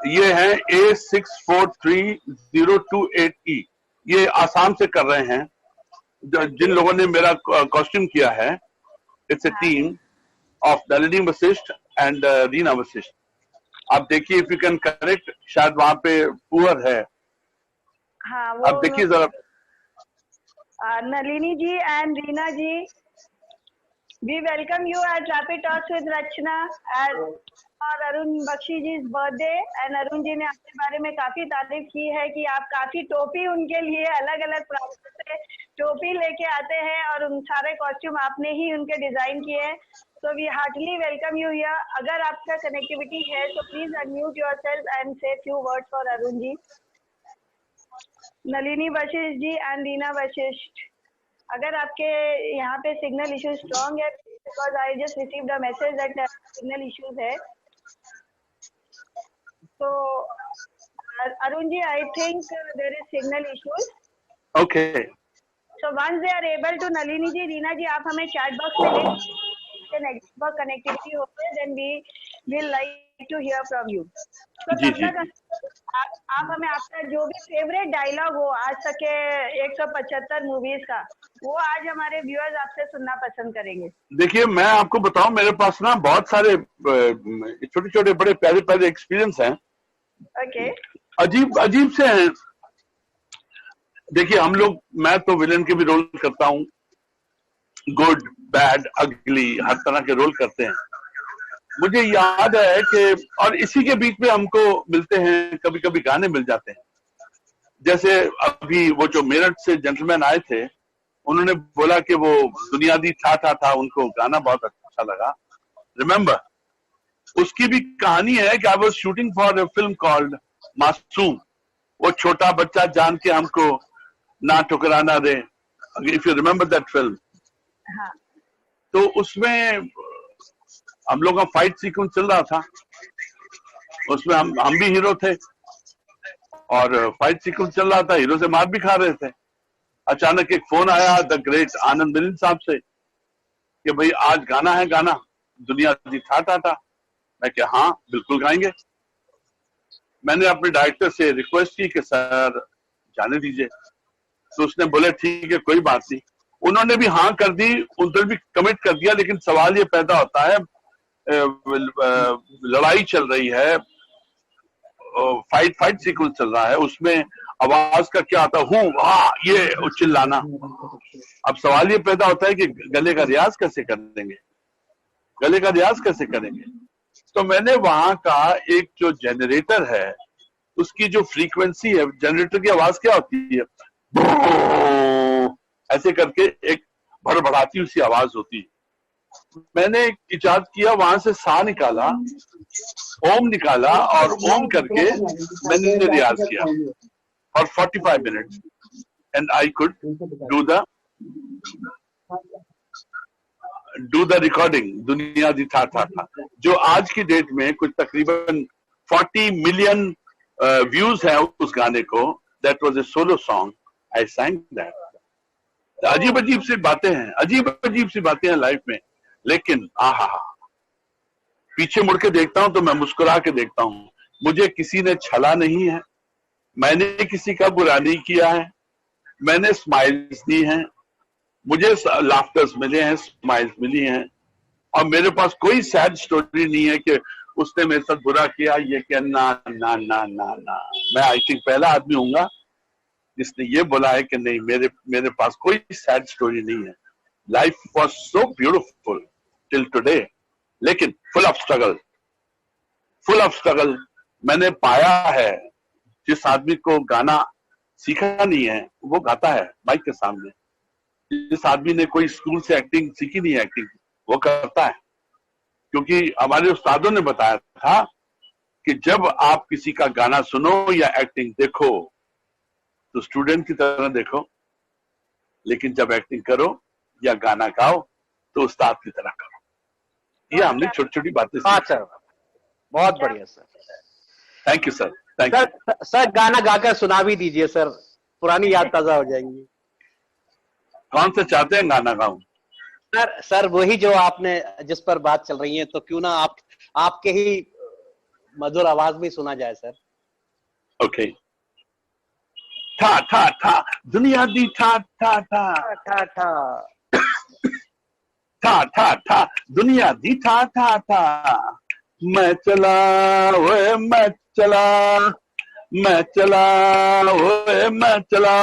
A: ये है A643028E, ये आसाम से कर रहे हैं। जिन लोगों ने मेरा कॉस्ट्यूम किया है, it's a team of Nalini Vashishtha and Reena Vashishtha. आप देखिए, इफ यू कैन करेक्ट, शायद वहां पे पुअर है।
B: हाँ, वो
A: आप देखिए जरा।
B: Nalini ji and Reena ji, we welcome you at rapid talks with Rachna और अरुण बख्शी जी बर्थडे। एंड अरुण जी ने अपने बारे में काफी तारीफ की है कि आप काफी टोपी उनके लिए अलग अलग प्रॉडक्ट से टोपी लेके आते हैं और उन सारे कॉस्ट्यूम आपने ही उनके डिजाइन किए हैं। So we heartily welcome you here. अगर आपका कनेक्टिविटी है तो please unmute yourself and say few words for Arun ji. Nalini Vashishtha ji and Reena Vashishtha, अगर आपके यहाँ पे सिग्नल इशू स्ट्रॉन्ग है, because I just received a message that signal issues है। तो Arun ji, I think there is signal issues.
A: Okay,
B: so once they are able to, Nalini ji, Reena ji, आप हमें chat box में नेटवर्क कनेक्टिविटी होते हैं, then we will like to hear from you. तो
A: जी, जी।
B: आप हमें आपका जो भी फेवरेट डायलॉग हो आज तक के 175 मूवीज का, वो आज हमारे व्यूअर्स आपसे सुनना पसंद करेंगे।
A: देखिए, मैं आपको बताऊं, मेरे पास ना बहुत सारे छोटे छोटे बड़े प्यारे प्यारे एक्सपीरियंस हैं।
B: ओके।
A: अजीब अजीब से हैं। देखिए, हम लोग, मैं तो विलेन के भी रोल करता हूँ, गुड बैड अगली हर तरह के रोल करते हैं। मुझे याद है कि, और इसी के बीच में हमको मिलते हैं, कभी कभी गाने मिल जाते हैं। जैसे अभी वो जो मेरठ से जेंटलमैन आए थे, उन्होंने बोला कि वो दुनियादी था, उनको गाना बहुत अच्छा लगा। रिमेम्बर, उसकी भी कहानी है कि I was shooting for a film called Masoom. वो छोटा बच्चा जान के हमको ना ठुकराना दे, if you remember that film.
B: हाँ।
A: तो उसमें हम लोग का फाइट सीक्वेंस चल रहा था, उसमें हम भी हीरो थे और फाइट सीक्वेंस चल रहा था, हीरो से मार भी खा रहे थे। अचानक एक फोन आया द ग्रेट आनंद मिलिंद साहब से कि भाई आज गाना है, गाना दुनिया दी था। मैं क्या, हाँ बिल्कुल गाएंगे। मैंने अपने डायरेक्टर से रिक्वेस्ट की कि सर जाने दीजिए, तो उसने बोले ठीक है कोई बात नहीं। उन्होंने भी हाँ कर दी, उधर भी कमिट कर दिया। लेकिन सवाल ये पैदा होता है, लड़ाई चल रही है, फाइट सीक्वेंस चल रहा है, उसमें आवाज का क्या आता है, ये चिल्लाना। अब सवाल ये पैदा होता है कि गले का रियाज कैसे कर देंगे। गले का रियाज कैसे करेंगे? तो मैंने वहां का एक जो जनरेटर है उसकी जो फ्रीक्वेंसी है, जनरेटर की आवाज क्या होती है, ऐसे करके एक भड़भड़ाती हुई सी आवाज होती है। मैंने इजाद किया, वहां से सा निकाला, ओम निकाला और ओम करके मैंने रियाज किया for 45 minutes and I could do the recording दुनिया दी था जो आज की डेट में कुछ तकरीबन 40 मिलियन व्यूज है उस गाने को। That was a solo song, I sang that. अजीब अजीब सी बातें हैं, अजीब अजीब सी बातें हैं लाइफ में, लेकिन आहा, पीछे मुड़ के देखता हूं तो मैं मुस्कुरा के देखता हूं। मुझे किसी ने छला नहीं है, मैंने किसी का बुरा नहीं किया है, मैंने स्माइल्स दी हैं, मुझे लाफ्टर्स मिले हैं, स्माइल्स मिली हैं, और मेरे पास कोई सैड स्टोरी नहीं है कि उसने मेरे साथ बुरा किया, ये क्या, ना ना ना ना ना। मैं आई थिंक पहला आदमी हूंगा जिसने ये बोला है कि नहीं, मेरे पास कोई सैड स्टोरी नहीं है। Life was so beautiful till today, लेकिन फुल ऑफ स्ट्रगल। मैंने पाया है जिस आदमी को गाना सीखा नहीं है वो गाता है माइक के सामने, जिस आदमी ने कोई स्कूल से एक्टिंग सीखी नहीं है, एक्टिंग वो करता है। क्योंकि हमारे उस्तादों ने बताया था कि जब आप किसी का गाना सुनो या एक्टिंग देखो तो स्टूडेंट की तरह देखो, लेकिन जब एक्टिंग करो या गाना गाओ तो उस्ताद की तरह करो। ये हमने छोटी छोटी बातें सीखी।
G: बहुत बढ़िया sir,
A: thank you sir, thank you
G: sir. गाना गाकर सुना भी दीजिए सर, पुरानी याद ताजा हो जाएंगी।
A: कौन सा चाहते हैं गाना गाऊं?
G: सर वही जो आपने जिस पर बात चल रही है, तो क्यों ना आपके ही मधुर आवाज में सुना जाए सर।
A: ओके। था दुनिया दी था दुनिया दी था मैं चला ओए मैं चला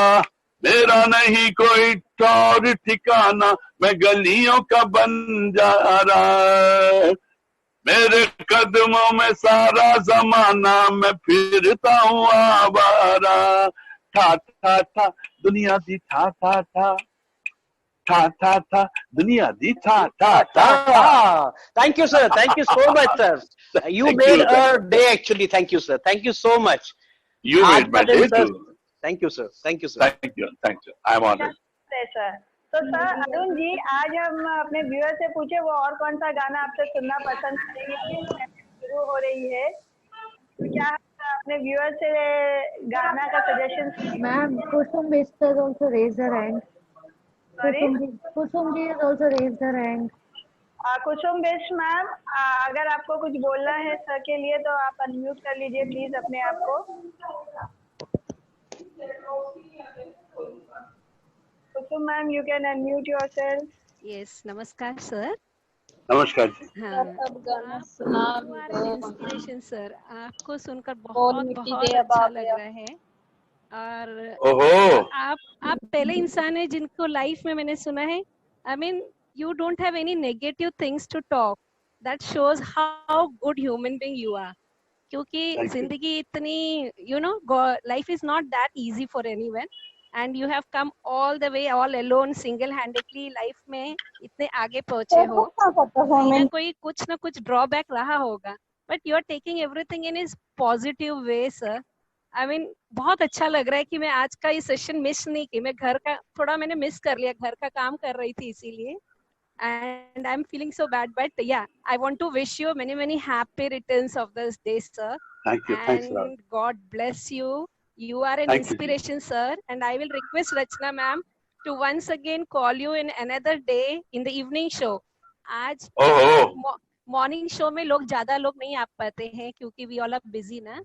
A: मेरा नहीं कोई ठौर ठिकाना, मैं गलियों का बन जा रहा, मेरे कदमों में सारा जमाना, मैं फिरता हूँ आवारा। था दुनिया दी था दुनिया दी था।
G: Thank you sir, thank you so much sir. You made our day actually. Thank you sir, thank you so much.
A: You made my day too.
G: Thank you sir, thank you sir.
A: Thank you, I am honored.
B: Sir, तो sir Arun जी, आज हम अपने viewer से पूछे वो और कौन सा गाना आपसे सुनना पसंद करेंगे। शुरू हो रही है, तो क्या अपने व्यूअर से गाना का सजेशन?
D: मैम, कुसुम बिस्तर also raised her hand. Kusum ji has also raised her hand.
B: Kusum Bisht ma'am, अगर आपको कुछ बोलना है सर के लिए तो आप अनम्यूट कर लीजिए प्लीज अपने आप को। Kusum ma'am, you can unmute yourself.
H: Yes, नमस्कार सर।
A: नमस्कार जी।
H: हाँ, इंस्पिरेशन सर, आपको सुनकर बहुत अच्छा लग रहा है। और
A: ओहो,
H: आप पहले इंसान है जिनको लाइफ में मैंने सुना है, I mean you don't have any negative things to talk. That shows how good human being you are. क्योंकि जिंदगी इतनी, you know, life is not that easy for anyone, and you have come all the way, all alone, single-handedly life में इतने आगे पहुँचे हो। कोई कुछ ना कुछ drawback रहा होगा, but you are taking everything in his positive way, sir. I mean, बहुत अच्छा लग रहा है कि मैं आज का ये सेशन मिस नहीं की। मैं घर का थोड़ा मैंने मिस कर लिया, घर का काम कर रही थी इसीलिए। And I'm feeling so bad, but yeah, I want to wish you many happy returns of this day, sir.
A: Thank you.
H: And
A: Thanks a lot.
H: God bless you. You are an inspiration, sir. And I will request Rachna ma'am to once again call you in another day in the evening show. आज morning show में ज्यादा लोग नहीं आ पाते हैं क्योंकि we all are busy ना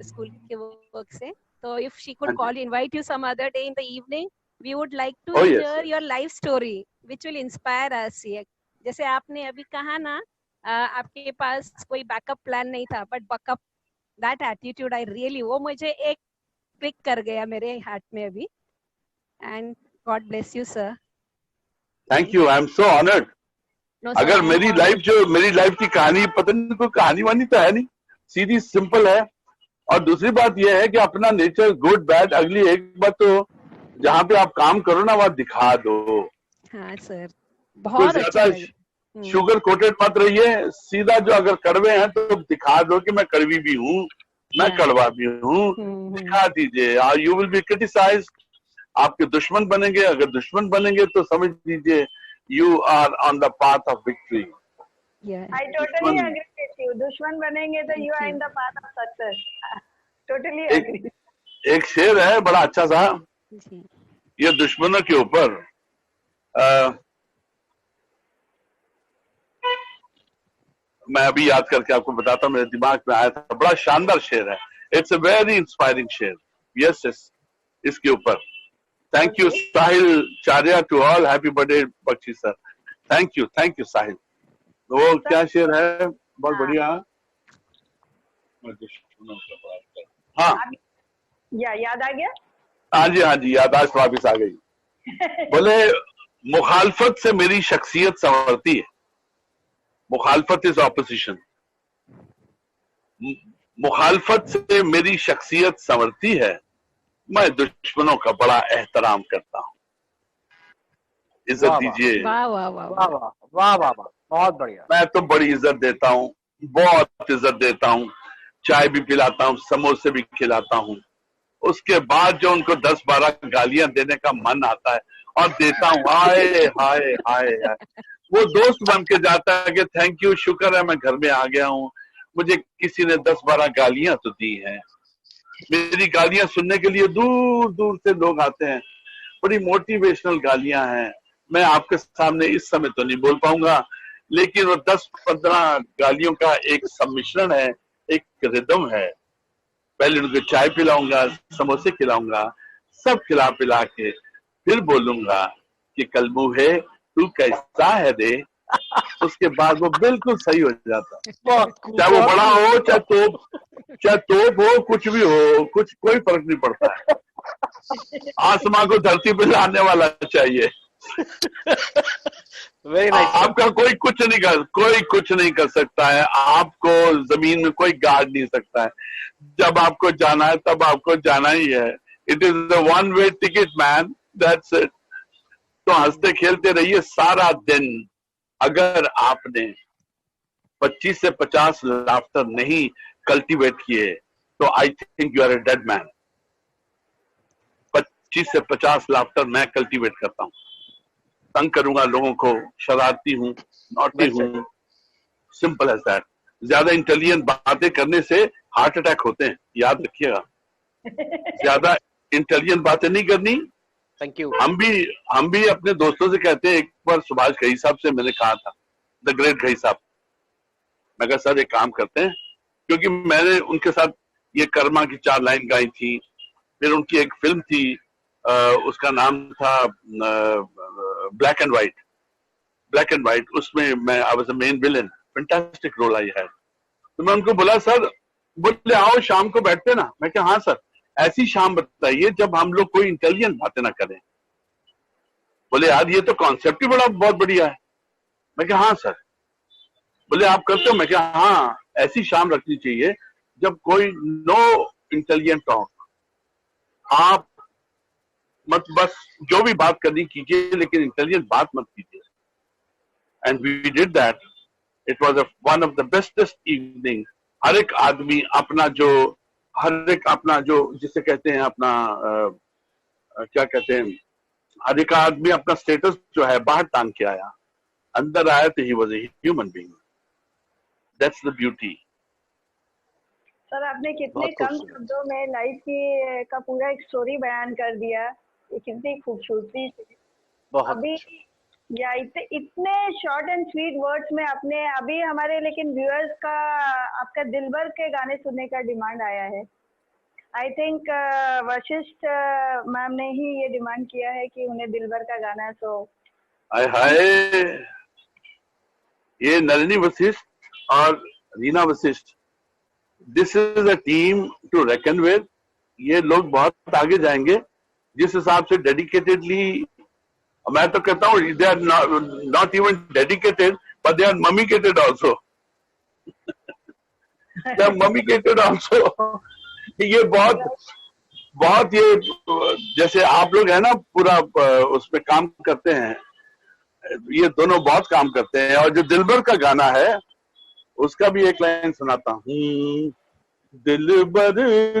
H: school के वर्क से। तो if she could call you, invite you some other day in the evening, we would like to hear your life story which will inspire us. जैसे आपने अभी कहा ना, आपके पास कोई बैकअप प्लान नहीं था, but backup that attitude I really, वो मुझे एक क्लिक कर गया मेरे हार्ट में अभी। And God bless you, sir.
A: Thank you. I'm so honored
H: No,
A: अगर
H: sir.
A: मेरी लाइफ की कहानी, पता नहीं कोई कहानी वानी तो है नहीं, सीधी सिंपल है। और दूसरी बात यह है कि अपना नेचर गुड बैड अगली, एक बात तो जहाँ पे आप काम करो ना वहाँ दिखा दो।
H: हाँ सर,
A: कोई
H: बहुत अच्छा
A: ज्यादा
H: लगा।
A: शुगर कोटेड मत रहिए, सीधा जो अगर कड़वे हैं तो दिखा दो कि मैं कड़वी भी हूँ, मैं
H: Yeah.
A: कड़वा भी हूँ, दिखा दीजिए। यू विल बी क्रिटिसाइज, आपके दुश्मन बनेंगे, अगर दुश्मन बनेंगे तो समझ लीजिए you are on the path of victory.
H: Yeah.
B: I totally agree with you. दुश्मन बनेंगे तो you are in the path of success. Totally agree.
A: एक शेर है बड़ा अच्छा सा,
H: जी।
A: ये दुश्मनों के ऊपर, मैं अभी याद करके आपको बताता हूँ, मेरे दिमाग में आया था, बड़ा शानदार शेर है। इट्स अ वेरी इंस्पायरिंग शेर। यस यस, इसके ऊपर। Thank you Sahil Chariya, to all happy birthday Bakshi sir. Thank you Sahil. वो क्या शेर है, बहुत बढ़िया। हाँ
B: याद आ गया?
A: हाँ जी यादाश्त वापिस आ गई। बोले मुखालफत से मेरी शख्सियत संवरती है। मुखालफत इज ऑपोजिशन। मुखालफत से मेरी शख्सियत संवरती है, मैं दुश्मनों का बड़ा एहतराम करता हूँ। इज्जत दीजिए।
H: वाह वाह वाह
G: वाह वाह वाह वाह वाह, बहुत बढ़िया।
A: मैं तो बड़ी इज्जत देता हूँ, बहुत इज्जत देता हूँ। चाय भी पिलाता हूँ, समोसे भी खिलाता हूँ। उसके बाद जो उनको 10-12 गालियां देने का मन आता है और देता हूँ, हाय हाय हाय हाय, वो दोस्त बन के जाता है कि थैंक यू, शुक्र है मैं घर में आ गया हूँ, मुझे किसी ने 10-12 गालियां तो दी हैं। मेरी गालियां सुनने के लिए दूर दूर से लोग आते हैं, बड़ी मोटिवेशनल गालियां हैं। मैं आपके सामने इस समय तो नहीं बोल पाऊंगा, लेकिन वो 10-15 गालियों का एक सम्मिश्रण है, एक रिदम है। पहले उनको चाय पिलाऊंगा, समोसे खिलाऊंगा, सब खिला पिला के फिर बोलूंगा कि कलमू है तू कैसा है रे। उसके बाद वो बिल्कुल सही हो जाता, चाहे वो बड़ा हो चाहे तोप हो, कुछ भी हो, कुछ कोई फर्क नहीं पड़ता है। आसमां को धरती पे लाने वाला चाहिए। आपका कोई कुछ नहीं कर सकता है, आपको जमीन में कोई गाड़ नहीं सकता है। जब आपको जाना है तब आपको जाना ही है। It is the one way ticket man, that's it. तो हंसते खेलते रहिए सारा दिन। अगर आपने 25 से 50 लाफ्टर नहीं कल्टीवेट किए तो I think you are a dead man. 25 से 50 लाफ्टर मैं कल्टीवेट करता हूँ, तंग करूंगा लोगों को, शरारती हूँ, नॉटी हूँ, सिंपल है दैट। ज्यादा इंटेलिजेंट बातें करने से हार्ट अटैक होते हैं, याद रखिएगा। ज्यादा इंटेलिजेंट बातें नहीं करनी।
G: Thank you.
A: हम भी अपने दोस्तों से कहते हैं, एक बार सुभाष घई साहब से मैंने कहा था, द ग्रेट घई साहब, मैं कहा सर एक काम करते हैं, क्योंकि मैंने उनके साथ ये कर्मा की 4 लाइन गाई थी, फिर उनकी एक फिल्म थी, उसका नाम था ब्लैक एंड व्हाइट। उसमें मैं I was the main villain, fantastic role आई है। तो मैं उनको बोला सर, बोले आओ शाम को बैठते ना। मैं कहा हाँ सर, ऐसी शाम बताइए जब हम लोग कोई इंटेलिजेंट बातें ना करें। बोले यार ये तो कॉन्सेप्ट ही बहुत बढ़िया है। मैं कहा हाँ सर। बोले आप करते हो? मैं कहा हाँ, ऐसी शाम रखनी चाहिए जब कोई नो इंटेलिजेंट टॉक, आप मत बस जो भी बात करनी कीजिए, लेकिन इंटेलिजेंट बात मत कीजिए। And we did that. It was one of the bestest evening. हर एक आदमी अपना जो जिसे कहते हैं अपना क्या कहते हैं, हर एक आदमी अपना स्टेटस जो है बाहर टांग के आया, अंदर आया तो he was a human being. That's the beauty.
B: Sir आपने कितने कम शब्दों में लाइफ की का पूरा एक स्टोरी बयान कर दिया, ये कितनी खूबसूरती से। अभी या इतने शॉर्ट एंड स्वीट वर्ड्स में आपने अभी हमारे, लेकिन व्यूअर्स का आपका दिलबर के गाने सुनने का डिमांड आया है। आई थिंक वशिष्ठ मैम ने ही ये डिमांड किया है कि उन्हें दिलबर का गाना। सो
A: हाय ये नलिनी वशिष्ठ और Reena Vashishtha, this is a team to reckon with. ये लोग बहुत आगे जाएंगे जिस हिसाब से डेडिकेटेडली, मैं तो कहता हूँ they are not even dedicated, but they are mummificated also. They are mummificated also. ये बहुत ये जैसे आप लोग है ना पूरा उस पे काम करते हैं, ये दोनों बहुत काम करते हैं। और जो दिलबर का गाना है उसका भी एक लाइन सुनाता हूँ। दिलबर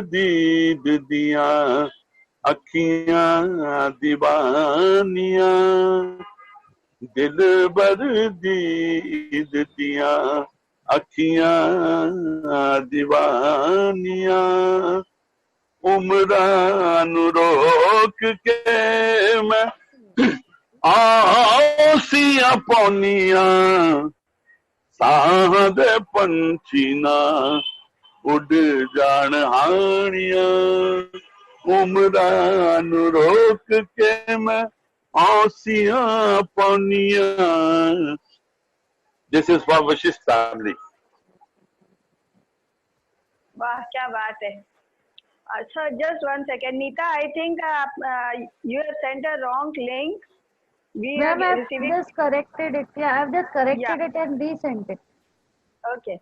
A: दीद दिया अखियां दीवानिया, दिलबर दीद दिया अखियां दीवानिया, उम्रान रोक के मैं आसिया पौनिया, साध पंछीना उड़ जान हानिया, उम्रान रोक के मैं आसिया पौनिया। This is for Vashishtha family.
B: वाह क्या बात है। So just 1 second, Neeta. I think you have sent a wrong link.
D: Ma'am, I've just corrected it. Yeah, I've just corrected it and resent it.
B: Okay.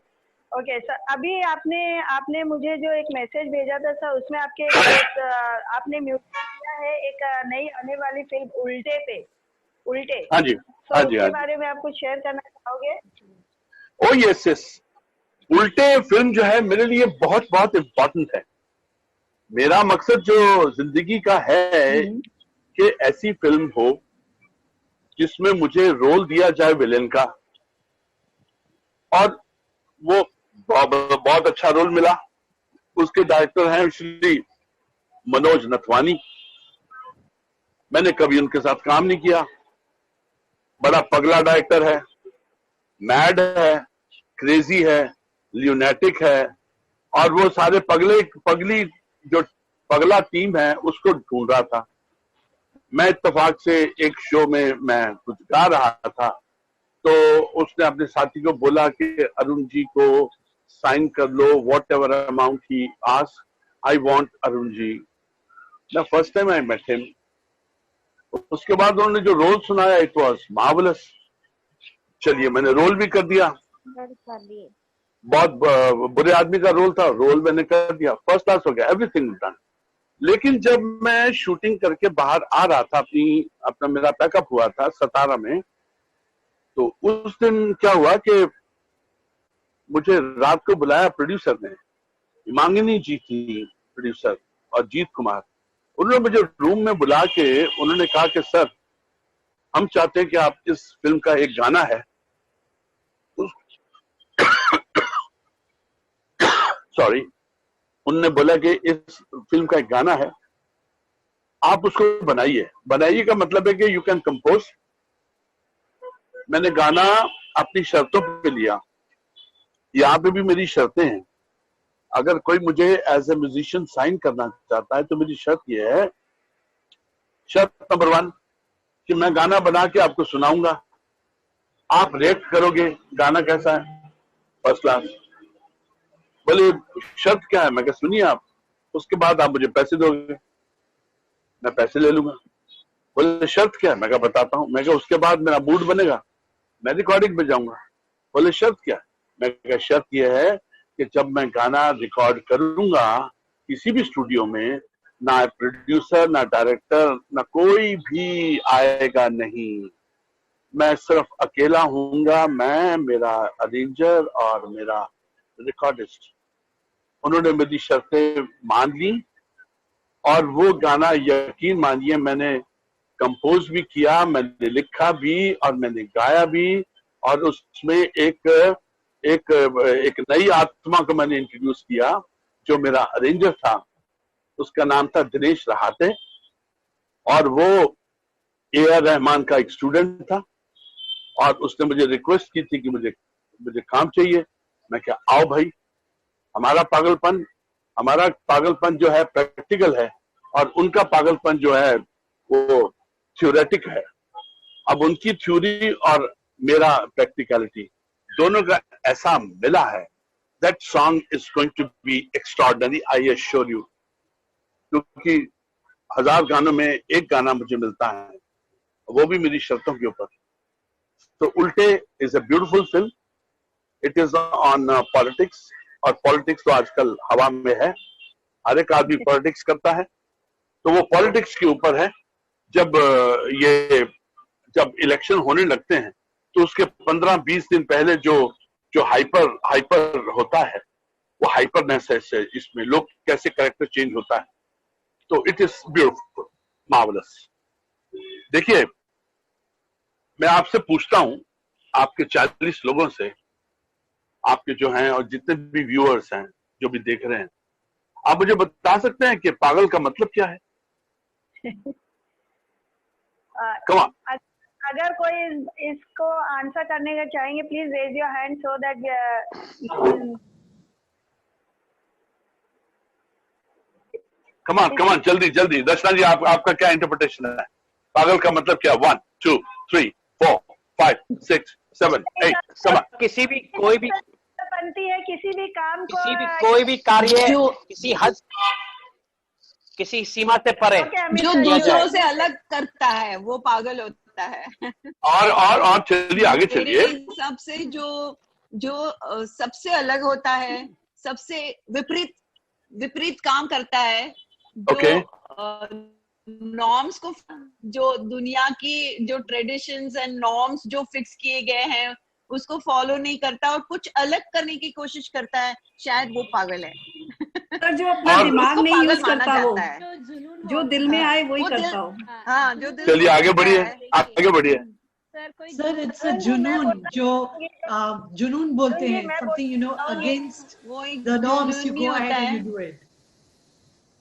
B: Okay. So अभी आपने मुझे जो एक message भेजा था सर, उसमें आपने म्यूट किया है एक नई आने वाली फिल्म उल्टे।
A: हाँ जी,
B: तो
A: हाँ जी,
B: उसके बारे में आप कुछ शेयर करना चाहोगे?
A: ओ यस यस, उल्टे फिल्म जो है मेरे लिए बहुत बहुत इम्पोर्टेंट है। मेरा मकसद जो जिंदगी का है कि ऐसी फिल्म हो जिसमें मुझे रोल दिया जाए विलेन का, और वो बहुत अच्छा रोल मिला। उसके डायरेक्टर हैं श्री मनोज नथवानी। मैंने कभी उनके साथ काम नहीं किया। बड़ा पगला डायरेक्टर है, मैड है, क्रेजी है, ल्यूनेटिक है, और वो सारे पगली जो पगला टीम है उसको ढूंढ रहा था। मैं इत्तेफाक से एक शो में मैं कुछ गा रहा था, तो उसने अपने साथी को बोला कि अरुण जी को साइन कर लो, whatever amount he ask, I want Arun ji. The first time I met him. उसके बाद उन्होंने जो रोल सुनाया, इट वॉज मार्वलस। चलिए मैंने रोल भी कर दिया। बहुत बुरे आदमी का रोल था, रोल मैंने कर दिया, फर्स्ट क्लास हो गया, एवरीथिंग डन। लेकिन जब मैं शूटिंग करके बाहर आ रहा था, अपना मेरा पैकअप हुआ था सतारा में, तो उस दिन क्या हुआ कि मुझे रात को बुलाया प्रोड्यूसर ने, मांगनी जी थी प्रोड्यूसर और जीत कुमार। उन्होंने मुझे रूम में बुला के उन्होंने कहा कि सर हम चाहते हैं कि आप इस फिल्म का एक गाना है, सॉरी, उन्होंने बोला कि इस फिल्म का एक गाना है, आप उसको बनाइए का मतलब है कि यू कैन कंपोज। मैंने गाना अपनी शर्तों पे लिया। यहाँ पे भी मेरी शर्तें हैं। अगर कोई मुझे एज ए म्यूजिशियन साइन करना चाहता है तो मेरी शर्त ये है, शर्त नंबर 1 कि मैं गाना बना के आपको सुनाऊंगा, आप रेट करोगे गाना कैसा है, फर्स्ट क्लास। बोले शर्त क्या है? मैं कहा सुनिए आप, उसके बाद आप मुझे पैसे दोगे, मैं पैसे ले लूंगा। बोले शर्त क्या है? मैं कहा बताता हूँ। मैं कहा उसके बाद मेरा मूड बनेगा, मैं रिकॉर्डिंग पे जाऊंगा। बोले शर्त क्या है? मैं कहा शर्त यह है कि जब मैं गाना रिकॉर्ड करूंगा किसी भी स्टूडियो में, ना प्रोड्यूसर ना डायरेक्टर ना कोई भी आएगा नहीं, मैं सिर्फ अकेला हूंगा, मैं, मेरा अरेंजर और मेरा रिकॉर्डिस्ट। उन्होंने मेरी शर्तें मान ली और वो गाना यकीन मानिए मैंने कंपोज भी किया, मैंने लिखा भी और मैंने गाया भी। और उसमें एक नई आत्मा को मैंने इंट्रोड्यूस किया, जो मेरा अरेंजर था, उसका नाम था दिनेश रहाते, और वो ए.आर. रहमान का एक स्टूडेंट था। और उसने मुझे रिक्वेस्ट की थी कि मुझे काम चाहिए। मैं क्या, आओ भाई, हमारा पागलपन जो है प्रैक्टिकल है और उनका पागलपन जो है वो थ्योरेटिक है। अब उनकी थ्योरी और मेरा प्रैक्टिकलिटी दोनों का ऐसा मिला है, that song is going to be extraordinary, I assure you. क्योंकि 1000 गानों में एक गाना मुझे मिलता है, वो भी मेरी शर्तों के ऊपर। तो उल्टे is a beautiful film. It is on politics, और पॉलिटिक्स तो आजकल हवा में है, हर एक आदमी पॉलिटिक्स करता है. तो वो पॉलिटिक्स के ऊपर है. जब इलेक्शन होने लगते हैं तो उसके 15-20 दिन पहले जो हाइपर होता है, वो हाइपरनेस है इसमें, लोग कैसे कैरेक्टर चेंज होता है. तो इट इज ब्यूटीफुल, मार्वलस. देखिए, मैं आपसे पूछता हूं, आपके 40 लोगों से, आपके जो हैं और जितने भी व्यूअर्स हैं जो भी देख रहे हैं, आप मुझे बता सकते हैं कि पागल का मतलब क्या है? कम
B: अगर कोई इसको आंसर करने का चाहेंगे, please raise your hand so that
A: come on जल्दी जल्दी. दर्शना जी, आपका क्या इंटरप्रिटेशन है? पागल का मतलब क्या? 1 2 3 4 5 6 7 8. कमान.
G: किसी भी कोई भी
B: बनती है, किसी भी काम को,
G: किसी भी कोई भी कार्य किसी हद, किसी सीमा से परे
I: जो दूसरों से अलग करता है वो पागल होता है.
A: और चलिए आगे चलिए.
I: सबसे जो सबसे अलग होता है, सबसे विपरीत काम करता है, जो नॉर्म्स को, जो दुनिया की जो ट्रेडिशंस एंड नॉर्म्स जो फिक्स किए गए हैं उसको फॉलो नहीं करता और कुछ अलग करने की कोशिश करता है, शायद वो पागल है.
C: पर जो अपना दिमाग नहीं यूज करता हो, जो दिल में आए वही करता हो.
I: हाँ, जो दिल.
A: चलिए आगे बढ़िए.
J: सर, इट्स अ जुनून, जो जुनून बोलते हैं, something, you know, against the norms, you go ahead and you do it.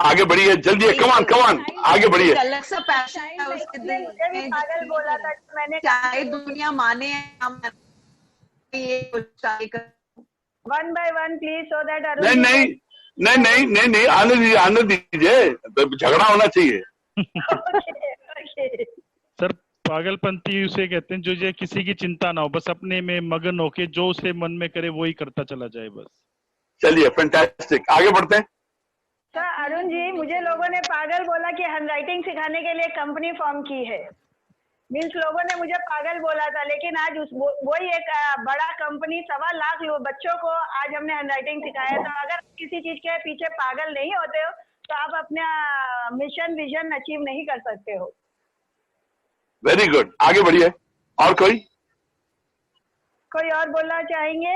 A: आगे बढ़िए, जल्दी. कमान आगे बढ़िए.
I: अलग सा पैशन है उसके दिल में.
B: पागल बोला था मैंने,
I: चाहे दुनिया माने ये
B: one by one please, so that
A: नहीं, आने दीजिए, झगड़ा होना चाहिए.
K: सर, पागलपंती उसे कहते हैं जो ये किसी की चिंता ना हो, बस अपने में मगन होके जो उसे मन में करे वही करता चला जाए, बस.
A: चलिए, फैंटास्टिक. आगे बढ़ते हैं.
B: सर अरुण जी, मुझे लोगों ने पागल बोला कि हैंडराइटिंग सिखाने के लिए कंपनी फॉर्म की है. मीन्स लोगों ने मुझे पागल बोला था, लेकिन आज वही एक बड़ा कंपनी 1.25 लाख बच्चों को आज हमने हैंडराइटिंग सिखाया. तो अगर किसी चीज के पीछे पागल नहीं होते हो तो आप अपना मिशन विजन अचीव नहीं कर सकते हो.
A: Very good. आगे बढ़िए. और कोई
B: और बोलना चाहेंगे?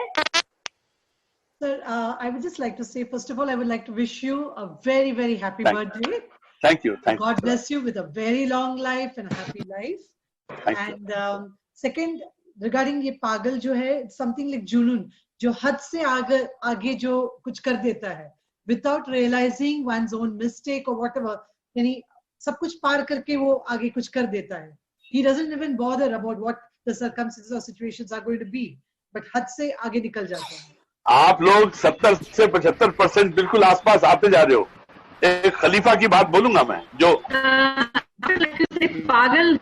J: Sir, I would just like to say, first of all, I would like to wish you a very, very happy birthday.
A: Thank you.
J: God bless you with a very long life and a happy life. And second, regarding ये पागल जो है, it's something like जुनून, जो हद से आगे जो कुछ कर देता है, without realizing one's own mistake or whatever, यानी सब कुछ पार करके वो आगे कुछ कर देता है. He doesn't even bother about what the circumstances or situations are going to be, but हद से आगे निकल जाता है.
A: आप लोग 70 से 75% बिल्कुल आसपास आते जा रहे हो. एक खलीफा की बात बोलूंगा मैं, जो
C: पागल.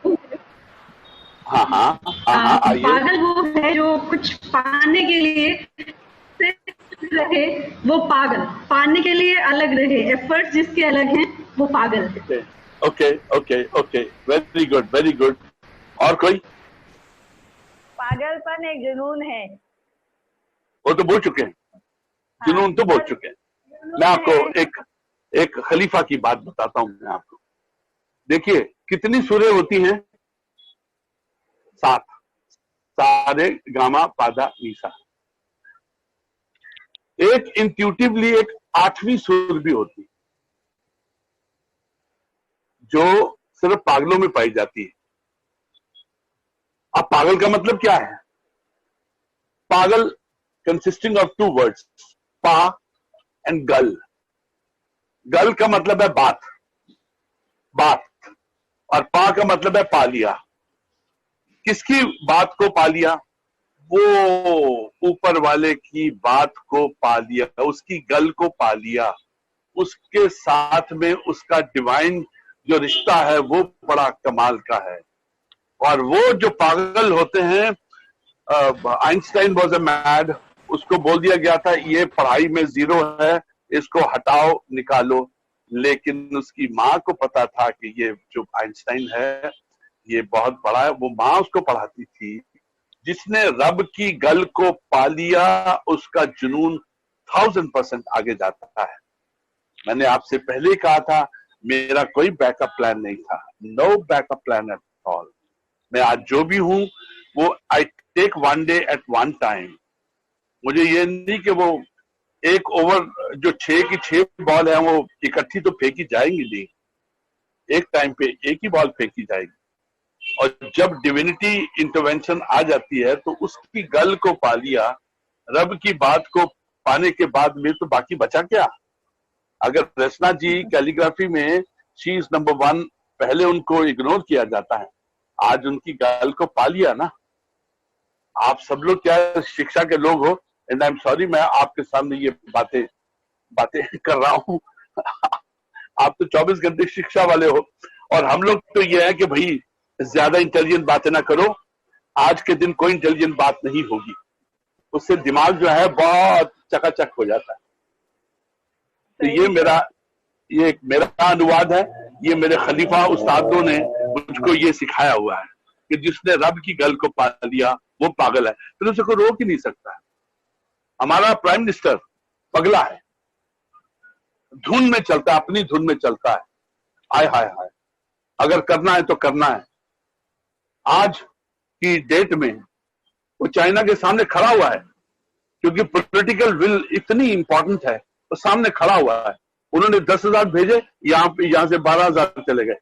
A: हाँ, आइए.
C: पागल वो है जो कुछ पाने के लिए रहे, वो पागल. पाने के लिए अलग रहे, एफर्ट्स जिसके अलग हैं, वो पागल.
A: ओके. Very good. और कोई?
B: पागलपन एक जुनून है.
A: वो तो बोल चुके हैं, जुनून तो बोल चुके हैं. मैं आपको एक खलीफा की बात बताता हूं. मैं आपको, देखिए, कितनी सूरें होती हैं? 7. सारे गामा पादा नीसा. एक इंट्यूटिवली एक 8वीं सुर भी होती है, जो सिर्फ पागलों में पाई जाती है. अब पागल का मतलब क्या है? पागल consisting of 2 words, पा and गल. गल का मतलब है बात, और पा का मतलब है पा लिया. किसकी बात को पा लिया? वो ऊपर वाले की बात को पा लिया, उसकी गल को पा लिया. उसके साथ में उसका डिवाइन जो रिश्ता है वो बड़ा कमाल का है. और वो जो पागल होते हैं, आइंस्टाइन वॉज अ मैड. उसको बोल दिया गया था ये पढ़ाई में 0 है, इसको हटाओ, निकालो. लेकिन उसकी माँ को पता था कि ये जो आइंस्टाइन है ये बहुत बड़ा है. वो माँ उसको पढ़ाती थी जिसने रब की गल को पा लिया उसका जुनून 1000% आगे जाता है। मैंने आपसे पहले ही कहा था मेरा कोई बैकअप प्लान नहीं था, no backup plan at all. मैं आज जो भी हूं वो I take one day at one time. मुझे ये नहीं कि वो एक ओवर जो 6 की 6 बॉल है वो इकट्ठी तो फेंकी जाएंगी नहीं, एक टाइम पे एक ही बॉल फेंकी जाएगी। और जब डिविनिटी इंटरवेंशन आ जाती है तो उसकी गल को पा लिया, रब की बात को पाने के बाद में तो बाकी बचा क्या। अगर रचना जी कैलीग्राफी में शी इज नंबर 1, पहले उनको इग्नोर किया जाता है, आज उनकी गल को पा लिया ना। आप सब लोग क्या शिक्षा के लोग हो, एंड आई एम सॉरी मैं आपके सामने ये बातें कर रहा हूं आप तो 24 घंटे शिक्षा वाले हो, और हम लोग तो ये है कि भाई ज्यादा इंटेलिजेंट बातें ना करो, आज के दिन कोई इंटेलिजेंट बात नहीं होगी, उससे दिमाग जो है बहुत चकाचक हो जाता है। तो ये मेरा अनुवाद है, ये मेरे खलीफा उस्तादों ने मुझको ये सिखाया हुआ है कि जिसने रब की गल को पा लिया वो पागल है, फिर उसे कोई रोक ही नहीं सकता है। हमारा प्राइम मिनिस्टर पगला है, धुन में चलता है, अपनी धुन में चलता है। हाय हाय हाय, अगर करना है तो करना है। आज की डेट में वो चाइना के सामने खड़ा हुआ है क्योंकि पॉलिटिकल विल इतनी इंपॉर्टेंट है, वो सामने खड़ा हुआ है। उन्होंने 10,000 भेजे, यहां से 12,000 चले गए।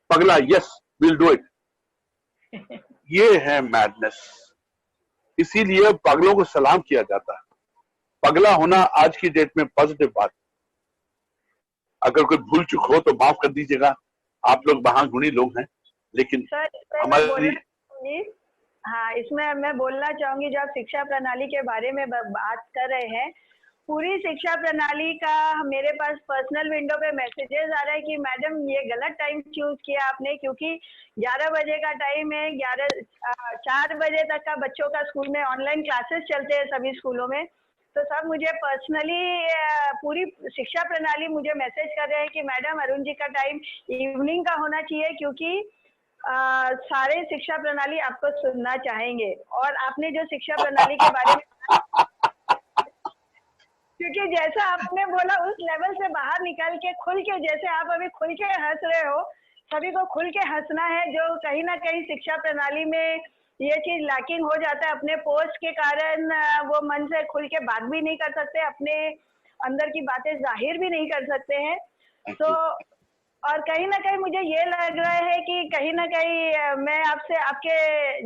A: पगला, यस विल डू इट। ये है मैडनेस, इसीलिए पगलों को सलाम किया जाता है। पगला होना आज की डेट में पॉजिटिव बात। अगर कोई भूल चूक हो तो माफ कर दीजिएगा, आप लोग वहां गुणी लोग हैं, लेकिन हमारी
B: हाँ, इसमें मैं बोलना चाहूंगी, जो आप शिक्षा प्रणाली के बारे में बात कर रहे हैं, पूरी शिक्षा प्रणाली का मेरे पास पर्सनल विंडो पे मैसेजेस आ रहा है कि मैडम ये गलत टाइम चूज किया आपने, क्योंकि 11 बजे का टाइम है, 4 बजे तक का बच्चों का स्कूल में ऑनलाइन क्लासेस चलते हैं सभी स्कूलों में। तो सब मुझे पर्सनली पूरी शिक्षा प्रणाली मुझे मैसेज कर रहे हैं कि मैडम अरुण जी का टाइम इवनिंग का होना चाहिए, क्योंकि सारे शिक्षा प्रणाली आपको सुनना चाहेंगे। और आपने जो शिक्षा प्रणाली के बारे में क्योंकि जैसा आपने बोला उस लेवल से बाहर निकल के खुल के, जैसे आप अभी खुल के हंस रहे हो, सभी को खुल के हंसना है, जो कहीं ना कहीं शिक्षा प्रणाली में ये चीज लैकिंग हो जाता है। अपने पोस्ट के कारण वो मन से खुल के बात भी नहीं कर सकते, अपने अंदर की बातें जाहिर भी नहीं कर सकते हैं। तो और कहीं ना कहीं मुझे ये लग रहा है कि कहीं ना कहीं मैं आपसे, आपके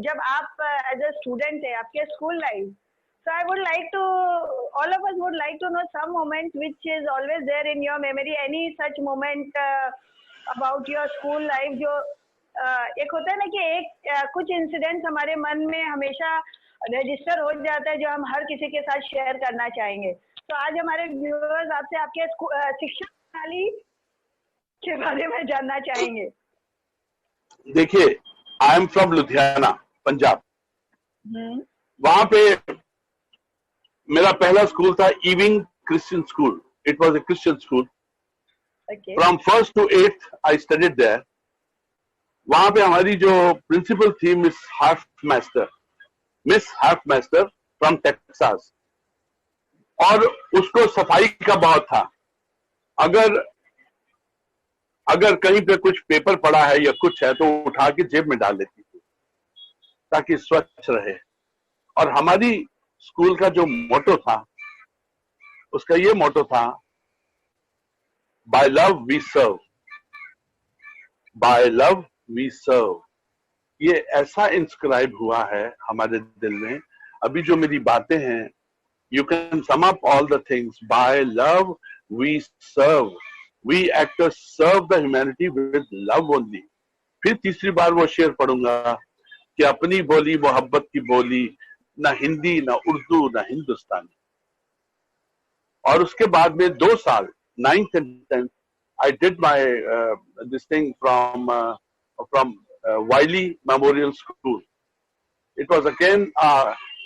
B: जब आप एज अ स्टूडेंट थे, आपके school life, so I would like to, all of us would like to know some moment which is always there in your memory, any such moment about your school life, जो एक होता है ना कि एक कुछ इंसिडेंट्स हमारे मन में हमेशा रजिस्टर हो जाता है जो हम हर किसी के साथ शेयर करना चाहेंगे। तो आज हमारे व्यूअर्स आपसे आपके शिक्षा प्रणाली के बारे में जानना चाहेंगे।
A: देखिए, I am from Ludhiana, Punjab. वहां पे मेरा पहला स्कूल था Ewing Christian school. It was a Christian school. From 1st to 8th I studied there. वहां पे हमारी जो प्रिंसिपल थी मिस हार्फमास्टर फ्रॉम टेक्सास, और उसको सफाई का बहुत था। अगर कहीं पे कुछ पेपर पड़ा है या कुछ है तो उठा के जेब में डाल लेती थी ताकि स्वच्छ रहे। और हमारी स्कूल का जो मोटो था, उसका ये मोटो था, by love we serve, by love we serve. ये ऐसा इंस्क्राइब हुआ है हमारे दिल में। अभी जो मेरी बातें हैं, you can sum up all the things, by love we serve, we actors serve the humanity with love only. फिर तीसरी बार वो शेर पढ़ूंगा कि अपनी बोली मोहब्बत की बोली, ना हिंदी ना उर्दू ना हिंदुस्तानी। और उसके बाद में 2 साल 9th and 10th I did my this thing from Wiley Memorial School. It was again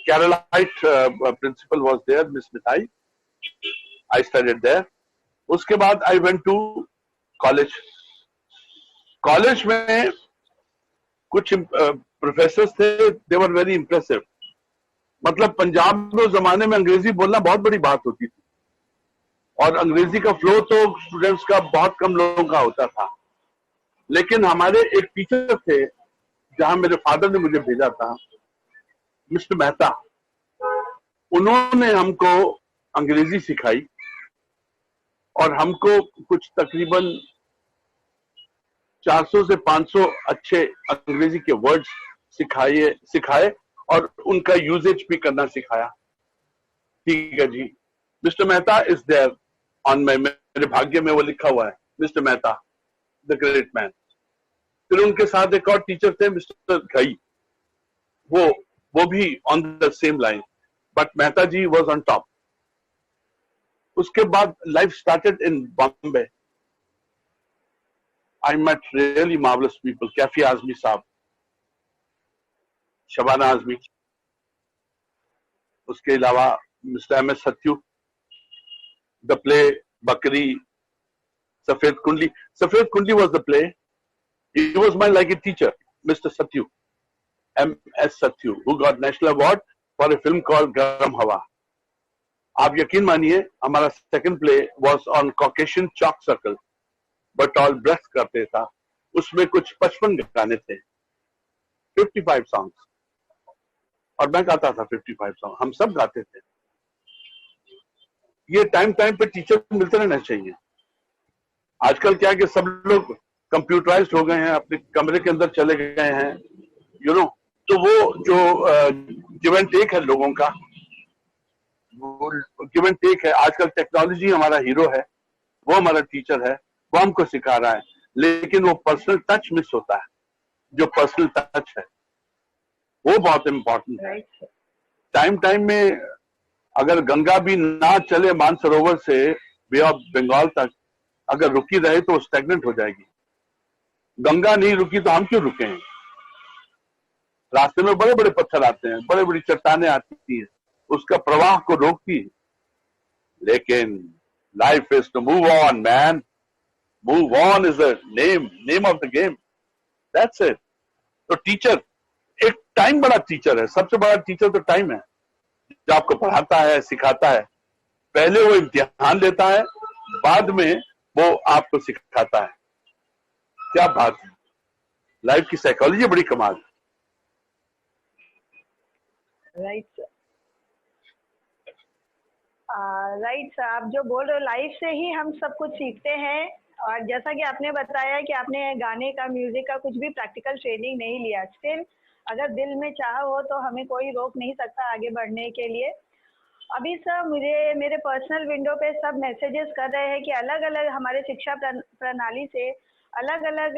A: Keralite principal was there, Miss Mithai. I studied there. उसके बाद I went to college. College में कुछ प्रोफेसर्स थे, दे वर वेरी इंप्रेसिव। मतलब पंजाब में उस जमाने में अंग्रेजी बोलना बहुत बड़ी बात होती थी, और अंग्रेजी का फ्लो तो स्टूडेंट्स का बहुत कम लोगों का होता था। लेकिन हमारे एक टीचर थे जहां मेरे फादर ने मुझे भेजा था, मिस्टर मेहता। उन्होंने हमको अंग्रेजी सिखाई और हमको कुछ तकरीबन 400 से 500 अच्छे अंग्रेजी के वर्ड्स सिखाए और उनका यूजेज भी करना सिखाया। ठीक है जी, mister Mehta is there on my, मेरे भाग्य में वो लिखा हुआ है, mister Mehta the great man. फिर उनके साथ एक और टीचर थे, मिस्टर घई, वो भी on the same line, but Mehta ji was on top. उसके बाद life started in Bombay. I met really marvelous people, Kafi Azmi साहब, शबाना आजमी, उसके अलावा mister M S Sathyu, the play Bakri, Safed कुंडली। सफेद कुंडली was the play. He was my like a teacher, Mr. Satyu, M.S. Satyu, who got national award for a film called Garam Hawa. आप यकीन मानिए, हमारा second play was on Caucasian chalk circle, but all breast करते था। उसमें कुछ 55 गाने थे, 55 सॉन्ग्स, और मैं गाता था 55 सॉन्ग, हम सब गाते थे। ये टाइम टाइम पे टीचर मिलते रहना चाहिए। आजकल क्या है कि सब लोग कंप्यूटराइज्ड हो गए हैं, अपने कमरे के अंदर चले गए हैं, यू नो। तो वो जो गिव एंड टेक है लोगों का, गिव एंड टेक है। आजकल टेक्नोलॉजी हमारा हीरो है, वो हमारा टीचर है, वो हमको सिखा रहा है, लेकिन वो पर्सनल टच मिस होता है। जो पर्सनल टच है वो बहुत इंपॉर्टेंट है। टाइम टाइम में अगर गंगा भी ना चले मानसरोवर से बे ऑफ बंगाल तक, अगर रुकी रहे तो स्टैग्नेंट हो जाएगी। गंगा नहीं रुकी तो हम क्यों रुके हैं? रास्ते में बड़े बड़े पत्थर आते हैं, बड़े बड़ी चट्टानें आती हैं, उसका प्रवाह को रोकती है। लेकिन life is to move on man. Move on is the name of the game. That's it. तो टीचर एक टाइम बड़ा टीचर है, सबसे बड़ा टीचर तो टाइम है, जो आपको पढ़ाता है, सिखाता है। पहले वो इम्तिहान लेता है, बाद में वो आपको सिखाता है। क्या बात है, लाइफ की साइकोलॉजी बड़ी कमाल है।
B: राइट सर, आप जो बोल रहे हो, लाइफ से ही हम सब कुछ सीखते हैं। और जैसा कि आपने बताया कि आपने गाने का, म्यूजिक का कुछ भी प्रैक्टिकल ट्रेनिंग नहीं लिया, स्टिल अगर दिल में चाह हो तो हमें कोई रोक नहीं सकता आगे बढ़ने के लिए। अभी सर मुझे मेरे पर्सनल विंडो पे सब मैसेजेस कर रहे हैं कि अलग अलग हमारे शिक्षा प्रणाली से अलग अलग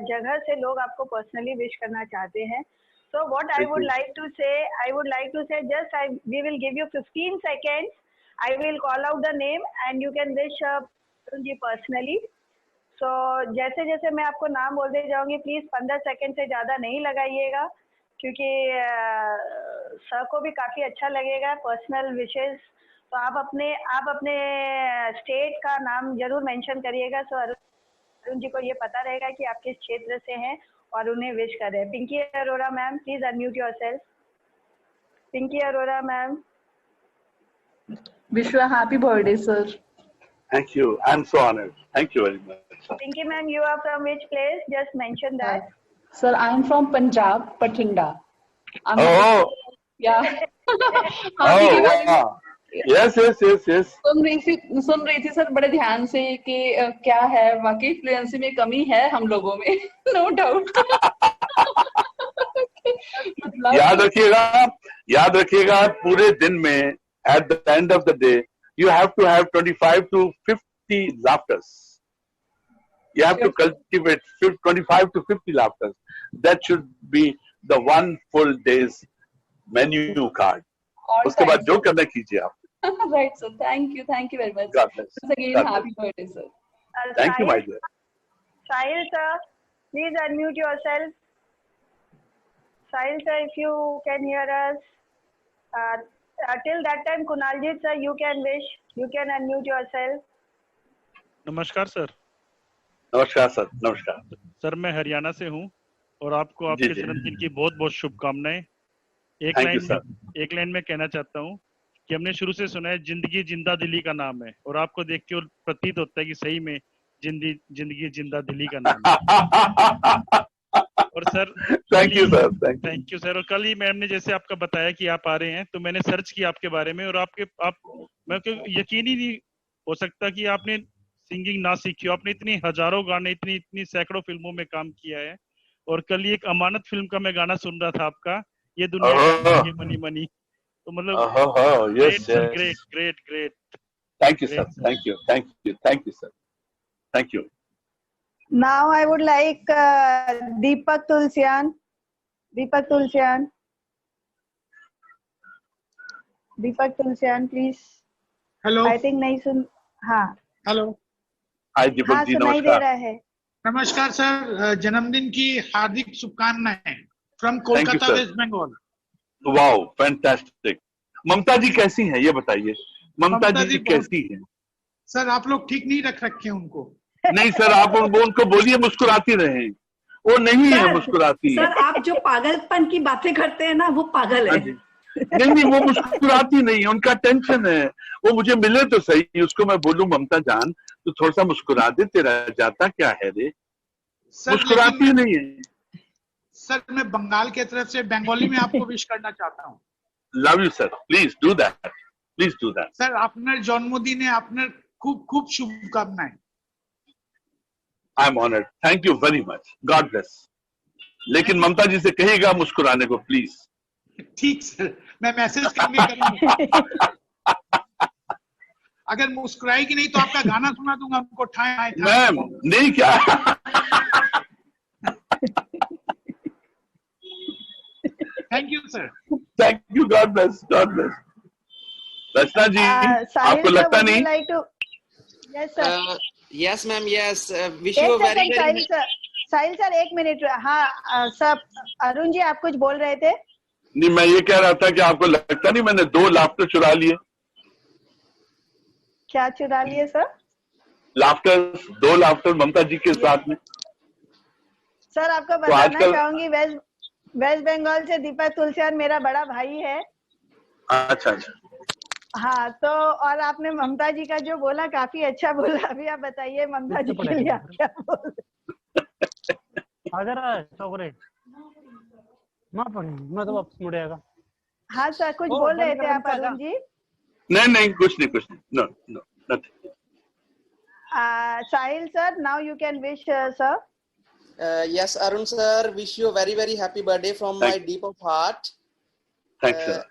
B: जगह से लोग आपको पर्सनली विश करना चाहते हैं। So what I would like to say just we will give you 15 seconds. I will call out the name and you can wish ji personally. सो जैसे जैसे मैं आपको नाम बोलते जाऊंगी, प्लीज 15 सेकंड से ज्यादा नहीं लगाइएगा, क्योंकि सर को भी काफी अच्छा लगेगा पर्सनल विशेस। तो आप अपने स्टेट का नाम जरूर मेंशन करिएगा, सो अरुण जी को ये पता रहेगा कि आप किस क्षेत्र से हैं और उन्हें विश कर रहे हैं। Pinky Arora ma'am, please unmute yourself. Pinky Arora ma'am.
L: Wish you a happy birthday, sir.
A: Thank you. I'm so honored. Thank you very much.
B: Pinky ma'am, you are from which place? Just mention that.
L: Sir, I am from Punjab, Patinda. Yeah.
A: wow. Yes.
L: सुन रही थी sir बड़े ध्यान से कि क्या है, वाकई fluency में कमी है हम लोगों में, नो डाउट।
A: याद रखिएगा पूरे दिन में, at the end of the day, you have to have 25 to 50 laughters. You have to cultivate 25 to 50 laughters. That should be the one full day's menu card. उसके बाद जो करना कीजिए आप।
L: Right, sir. Thank you very much.
A: God bless.
L: Once again, happy birthday, sir.
A: Thank you, my dear.
B: Sahil sir, please unmute yourself. Sahil sir, if you can hear us. Till that time, Kunaljit sir, you can wish. You can unmute yourself.
K: नमस्कार sir.
A: नमस्कार sir. नमस्कार
K: sir, मैं हरियाणा से हूँ और आपको आपके जन्मदिन की बहुत बहुत शुभकामनाएं। एक लाइन में कहना चाहता हूँ कि हमने शुरू से सुना है जिंदगी जिंदा दिली का नाम है, और आपको देख के और प्रतीत होता है कि सही में जिंदगी जिंदा दिली का नाम है। और सर थैंक यू सर। और कल ही मैम ने जैसे आपका बताया कि आप आ रहे हैं, तो मैंने सर्च किया आपके बारे में, और मैं यकीन ही नहीं हो सकता कि आपने सिंगिंग ना सीखी हो। आपने इतनी हजारों गाने, इतनी सैकड़ों फिल्मों में काम किया है। और कल ही एक अमानत फिल्म का मैं गाना सुन रहा था आपका, ये दुनिया का मनी मनी। तो मतलब great.
A: Thank you sir. Thank you.
B: Now I would like Deepak Tulsian. Deepak Tulsian, please.
M: Hello.
B: I think नहीं सुन। हाँ।
M: हेलो।
A: हाय दीपक जी,
B: सुनाई दे रहा है।
M: नमस्कार सर, जन्मदिन की हार्दिक शुभकामनाएं from Kolkata, West Bengal.
A: Wow, fantastic. Mamata ji कैसी हैं ये बताइए? ममता जी कैसी हैं?
M: सर आप लोग ठीक नहीं रख रखे उनको।
A: नहीं सर, आप उनको बोलिए मुस्कुराती रहें। वो नहीं है मुस्कुराती।
C: सर आप जो पागलपन की बातें करते हैं ना, वो पागल है।
A: नहीं वो मुस्कुराती नहीं है, उनका टेंशन है। वो मुझे मिले तो सही, उसको मैं बोलूं ममता जान तो थोड़ा सा मुस्कुरा दे, तेरा जाता क्या है रे? मुस्कुराती नहीं है।
M: सर मैं बंगाल के तरफ से बंगाली में आपको विश करना चाहता हूँ।
A: Love you sir, please do that.
M: Sir আপনার জন্মদিনে আপনার खूब खूब शुभकामनाएं।
A: I am honoured, thank you very much, God bless. लेकिन ममता जी से कहिएगा मुस्कुराने को प्लीज।
M: ठीक सर, मैं मैसेज कन्वे करूंगा। अगर मुस्कुराएगी नहीं तो आपका गाना सुना दूंगा उनको। ठाए
A: मैम नहीं क्या?
M: Thank you sir.
A: Thank you, god bless. Rachna ji, आपको लगता नहीं?
N: Yes ma'am, yes. Wish you very very.
B: Sahil sir एक मिनट। हाँ सब, अरुण जी आप कुछ बोल रहे थे?
A: नहीं, मैं ये कह रहा था कि आपको लगता नहीं मैंने 2 लाफ्टर चुरा लिए?
B: क्या चुरा लिए सर?
A: लाफ्टर, 2 लाफ्टर ममता जी के साथ में।
B: सर आपको बताना चाहूंगी, वेस्ट बंगाल से दीपक तुलसियान मेरा बड़ा भाई है।
A: अच्छा।
B: हाँ तो, और आपने ममता जी का जो बोला काफी अच्छा बोला। अभी आप बताइए ममता जी के लिए आप क्या बोल रहे? हाँ सर कुछ बोल रहे थे आप अरुण जी?
A: नहीं कुछ नहीं। No nothing.
B: Sahil sir, now you can wish sir.
N: Yes, Arun sir, wish you a very very happy birthday from my deep of heart.
A: Thanks sir.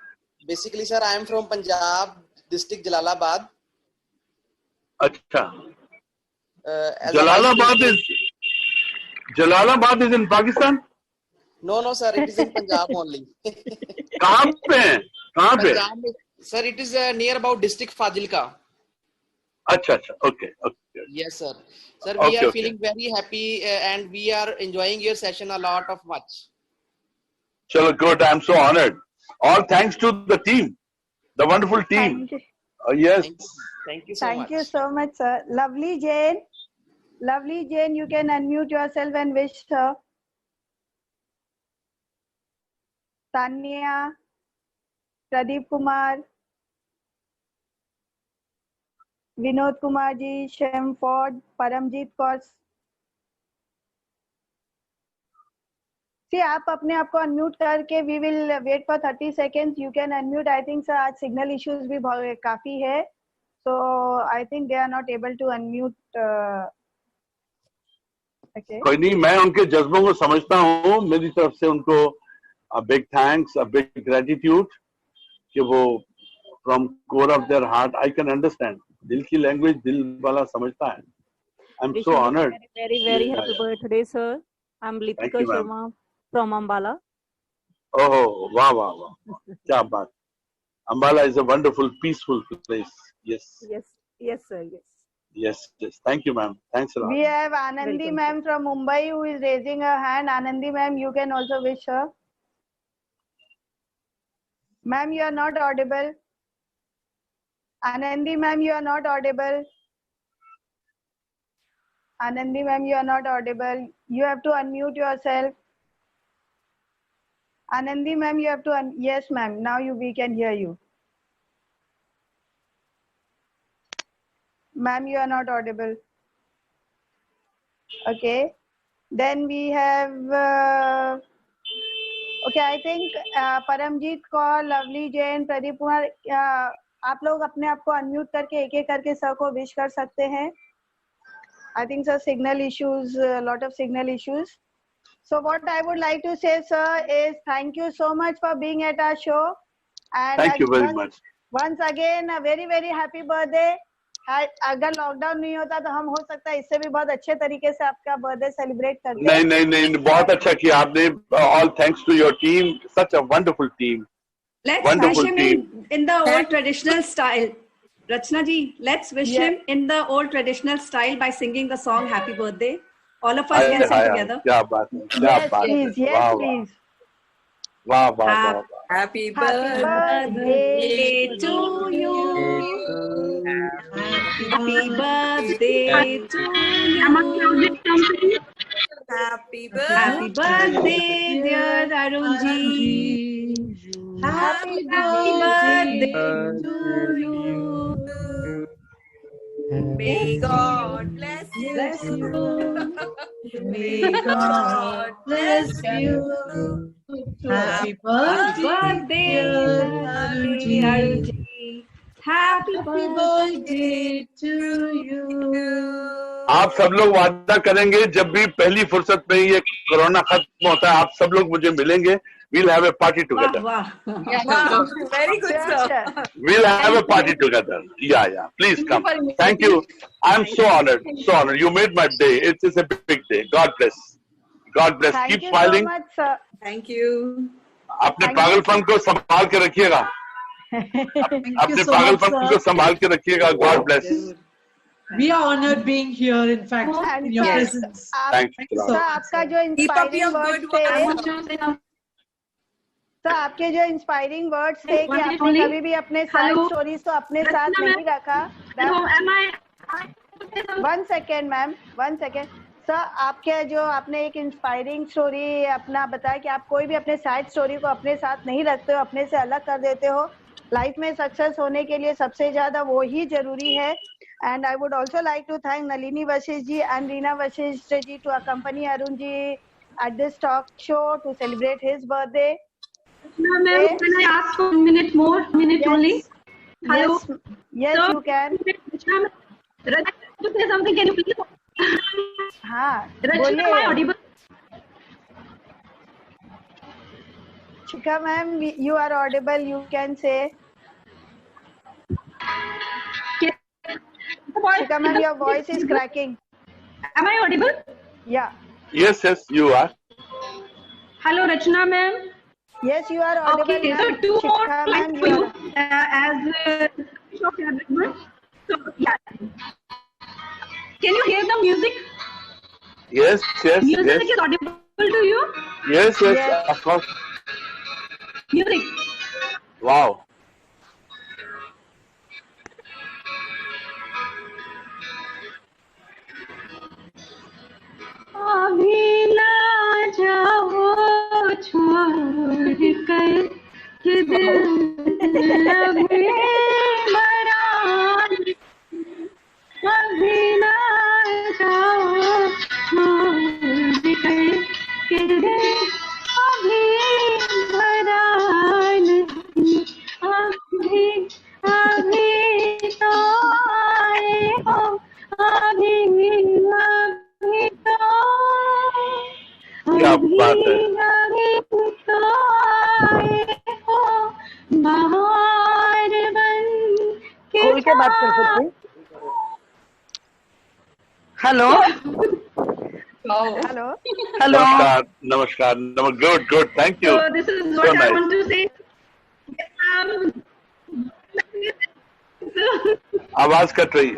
N: Basically sir, I am from Punjab district Jalalabad.
A: अच्छा। Jalalabad is in Pakistan?
N: No sir, it is in Punjab only.
A: कहाँ पे?
N: Sir, it is near about district Fazilka.
A: अच्छा, okay.
N: Yes sir. Sir, we are feeling very happy and we are enjoying your session a lot of much.
A: Chalo, good. I am so honored. All thanks to the team, the wonderful team. Yes.
N: Thank you so much.
B: Thank you so much, sir. Lovely Jane, you can unmute yourself and wish her. Tanya, Pradeep Kumar, Vinod Kumar ji, Shem Ford, Paramjeet Kaur. See, आप अपने आप को unmute करके we will wait for 30 seconds. You can unmute. I think sir आज signal issues भी काफी है, so I think they are not able to unmute. Okay.
A: कोई नहीं, मैं उनके जज्बों को समझता हूँ। मेरी तरफ से उनको a big thanks, a big gratitude कि वो from core of their heart I can understand. दिल की language दिल वाला समझता है. I'm so honored.
O: Very happy birthday, sir. I'm Litika Sharma from Ambala.
A: Oh, wow. क्या बात. Ambala is a wonderful, peaceful place. Yes,
O: sir.
A: Yes. Thank you, ma'am. Thanks a lot.
B: We have Anandi ma'am from Mumbai who is raising her hand. Anandi ma'am, you can also wish her. Ma'am, you are not audible. Anandi ma'am, you are not audible. Anandi ma'am, you are not audible. You have to unmute yourself. Anandi ma'am, you have to, yes ma'am, now we can hear you. Ma'am, you are not audible. Okay. Then we have, okay, I think Paramjeet Kaur, Lovely Jain, Pradeep Kumar, आप लोग अपने आप को unmute करके एक करके sir को wish कर सकते हैं. I think sir, signal issues, a lot of signal issues. So what I would like to say, sir, is thank you so much for being at our show. And
A: thank you very much.
B: Once again, a very very happy birthday. अगर lockdown नहीं होता तो हम हो सकता है इससे भी बहुत अच्छे तरीके से आपका बर्थडे सेलिब्रेट करते.
A: नहीं, बहुत अच्छा किया आपने. All thanks to your team, such a wonderful team.
C: Let's
A: wonderful
C: wish him
A: team.
C: in the old traditional style. Rachna ji, let's wish him in the old traditional style by singing the song Happy Birthday. All of us can sing together.
A: क्या बात है, क्या बात है.
B: Please, yes, please.
A: वाह वाह वाह.
C: Happy birthday to you. Happy birthday to you. Happy birthday, dear Arunji. Happy birthday to you. May God bless you. May God bless you. Happy birthday, Arunji. Happy birthday to you.
A: आप सब लोग वादा करेंगे जब भी पहली फुर्सत में ये कोरोना खत्म होता है आप सब लोग मुझे मिलेंगे. We'll have a party together.
C: Wow. Very good, sir.
A: We'll have a party together. Yeah. Please come. Thank you. I'm so honored. So honored. You made my day. It's a big day. God bless. God bless.
B: Thank
A: Keep
B: you
A: smiling.
B: so much, sir.
C: Thank you.
A: अपने पागलपन को संभाल के रखिएगा. अपने पागलपन को संभाल के रखिएगा. God bless.
J: We are honored being here, in fact, in your presence.
A: Thank you.
B: Sir आपका जो इंस्पायरिंग वर्ड्स थे, सर आपके जो इंस्पायरिंग वर्ड्स थे कि आपने कभी भी अपने साइड स्टोरीज तो अपने साथ नहीं रखा. One second ma'am, one second. Sir आपके जो आपने एक इंस्पायरिंग स्टोरी अपना बताया कि आप कोई भी अपने साइड स्टोरी को अपने साथ नहीं रखते हो, अपने से अलग कर देते हो. लाइफ में सक्सेस होने के लिए सबसे ज्यादा वो ही जरूरी है. And I would also like to thank Nalini Vashisht ji and Reena Vashisht ji to accompany Arun ji at this talk show to celebrate his birthday.
P: No, ma'am, can I ask for a minute more? Minute only? Hello?
B: Yes,
P: so,
B: you can.
P: Rachna, to say something, can you please?
B: हाँ,
P: Rachna, am I audible?
B: Shikha ma'am, you are audible, you can say. Shikha ma'am, your voice is cracking.
P: Am I audible?
B: Yeah.
A: Yes, you are.
P: Hello, Rachna ma'am.
B: Yes, you are audible.
P: Okay, so two more lines for you as so, yeah. Can you hear the music?
A: Yes.
P: Music is audible to you?
A: Yes, of course.
P: Music.
A: Wow.
P: अभी ना जाओ छोड़ कर कि दिल अभी मरा. अभी ना जाओ छोड़ कर कि दिल अभी मरा नहीं. अभी तो आए हो. अभी
A: क्या बात है.
Q: खोल के बात कर सकते हैं. हेलो
A: नमस्कार. Good. Thank you.
P: So this is what I want to say.
A: आवाज कट रही.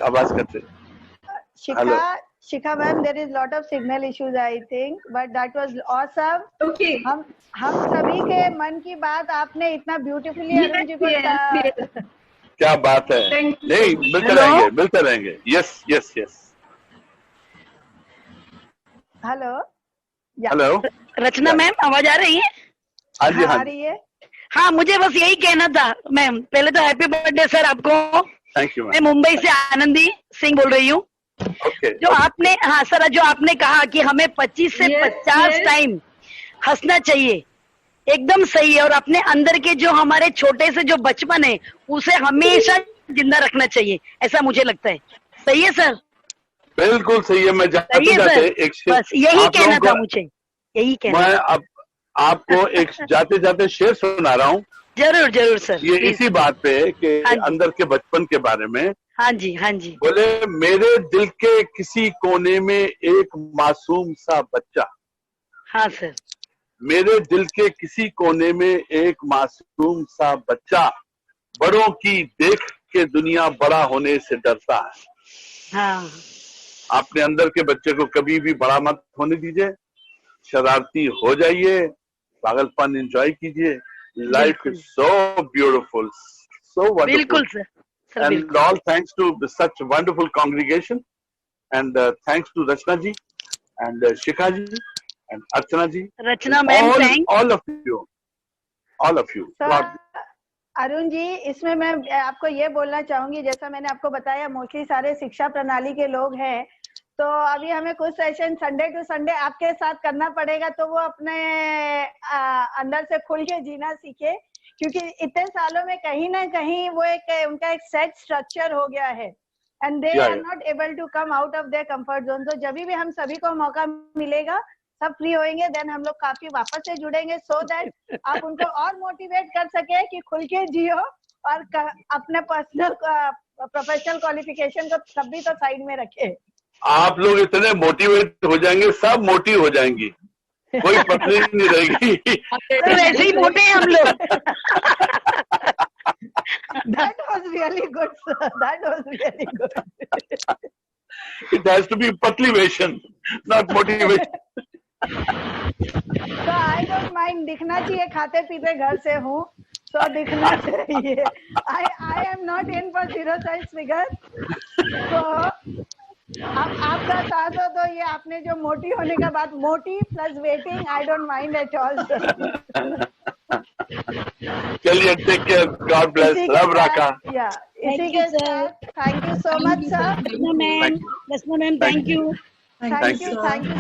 B: Shikha ma'am, there is lot of signal issues I think, but that was awesome.
P: Okay.
B: हम सभी के मन की बात आपने इतना ब्यूटीफुली अरुण जी को.
A: क्या बात है. नहीं, मिलते रहेंगे. Yes.
B: हेलो.
A: हेलो.
Q: रचना मैम, आवाज आ रही है?
A: हाँ जी,
B: आ
A: हाँ
B: रही है।
Q: हाँ, मुझे बस यही कहना था मैम। पहले तो हैप्पी बर्थडे सर आपको।
A: थैंक यू
Q: मैं
A: मैम।
Q: मुंबई से आनंदी सिंह बोल रही हूँ।
A: ओके।
Q: जो आपने, हाँ सर, जो आपने कहा कि हमें 25 से 50 टाइम हंसना चाहिए, एकदम सही है। और अपने अंदर के जो हमारे छोटे से जो बचपन है उसे हमेशा जिंदा रखना चाहिए, ऐसा मुझे लगता है। सही है सर?
A: बिल्कुल सही है। मैं
Q: सही
A: जाते
Q: है
A: जाते
Q: सर,
A: एक शेर,
Q: बस यही
A: आप
Q: कहना
A: लोगों
Q: था
A: को,
Q: मुझे, यही कहना
A: मैं
Q: था।
A: अब आपको एक जाते जाते शेर सुना रहा हूँ।
Q: जरूर जरूर सर,
A: ये
Q: प्लीज।
A: इसी बात पे कि
Q: हाँ जी।
A: अंदर के बचपन के बारे में।
Q: हाँ जी, हाँ जी।
A: बोले, मेरे दिल के किसी कोने में एक मासूम सा बच्चा।
Q: हाँ सर।
A: मेरे दिल के किसी कोने में एक मासूम सा बच्चा, बड़ों की देख के दुनिया बड़ा होने से डरता है।
Q: हाँ।
A: अपने अंदर के बच्चे को कभी भी बड़ा मत होने दीजिए, शरारती हो जाइए, पागलपन एंजॉय कीजिए। Life is so beautiful, so wonderful.
Q: बिल्कुल सर, सर
A: And
Q: बिल्कुल।
A: all thanks to such wonderful congregation, and thanks to Rachna ji and Shikha ji and Archana ji.
Q: Rachna ma'am, thank.
A: all of you, all of you.
B: Sir Arun ji, इसमें मैं आपको ये बोलना चाहूंगी, जैसा मैंने आपको बताया मोस्टली सारे शिक्षा प्रणाली के लोग हैं, तो अभी हमें कुछ सेशन संडे टू संडे आपके साथ करना पड़ेगा, तो वो अपने अंदर से खुल के जीना सीखे, क्योंकि इतने सालों में कहीं ना कहीं वो उनका एक सेट स्ट्रक्चर हो गया है, and they are not able to come out of their comfort zone. तो जब भी हम सभी को मौका मिलेगा, सब फ्री होंगे, देन हम लोग काफी वापस से जुड़ेंगे, सो दैट आप उनको और मोटिवेट कर सके कि खुल के जियो और अपने पर्सनल प्रोफेशनल क्वालिफिकेशन को कभी तो साइड में रखे।
A: आप लोग इतने मोटिवेट हो जाएंगे, सब मोटी हो जाएंगी, कोई पतली नहीं रहेगी।
Q: तो वैसे ही मोटे हैं हम लोग।
B: That was really good, sir. That was really good.
A: It has to be motivation, not motivation.
B: So I don't mind, दिखना चाहिए, खाते पीते घर से हूँ, so दिखना चाहिए। I am not in for 0 size figure. So आपका साथ हो तो ये आपने जो मोटी होने का बात, मोटी plus waiting, I don't mind at all, sir.
A: चलिए, टेक केयर, गॉड ब्लेस, रब रखा।
B: या इसी के साथ thank you so much sir.
Q: Rachna ma'am, thank you.
B: Thank you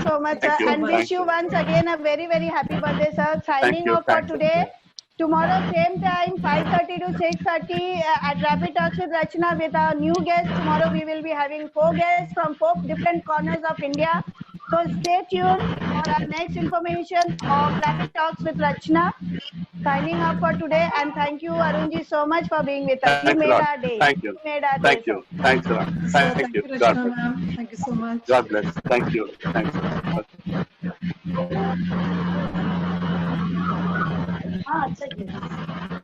B: so much, sir, and wish you once again a very, very happy birthday, sir. Signing off for today. Tomorrow, same time, 5:30 to 6:30 at Rapid Talks with Rachna with our new guests. Tomorrow we will be having 4 guests from 4 different corners of India. So stay tuned for our next information of Rapid Talks with Rachna. Signing off for today, and thank you, Arun ji, so much for being with us. You made our day.
A: Thank you.
B: You made our day.
A: Thank you. Thanks a lot. Thank you. God
J: Rachna
A: bless.
J: ma'am, thank you so much.
A: God bless. Thank you. Thanks.
Q: हाँ, अच्छा।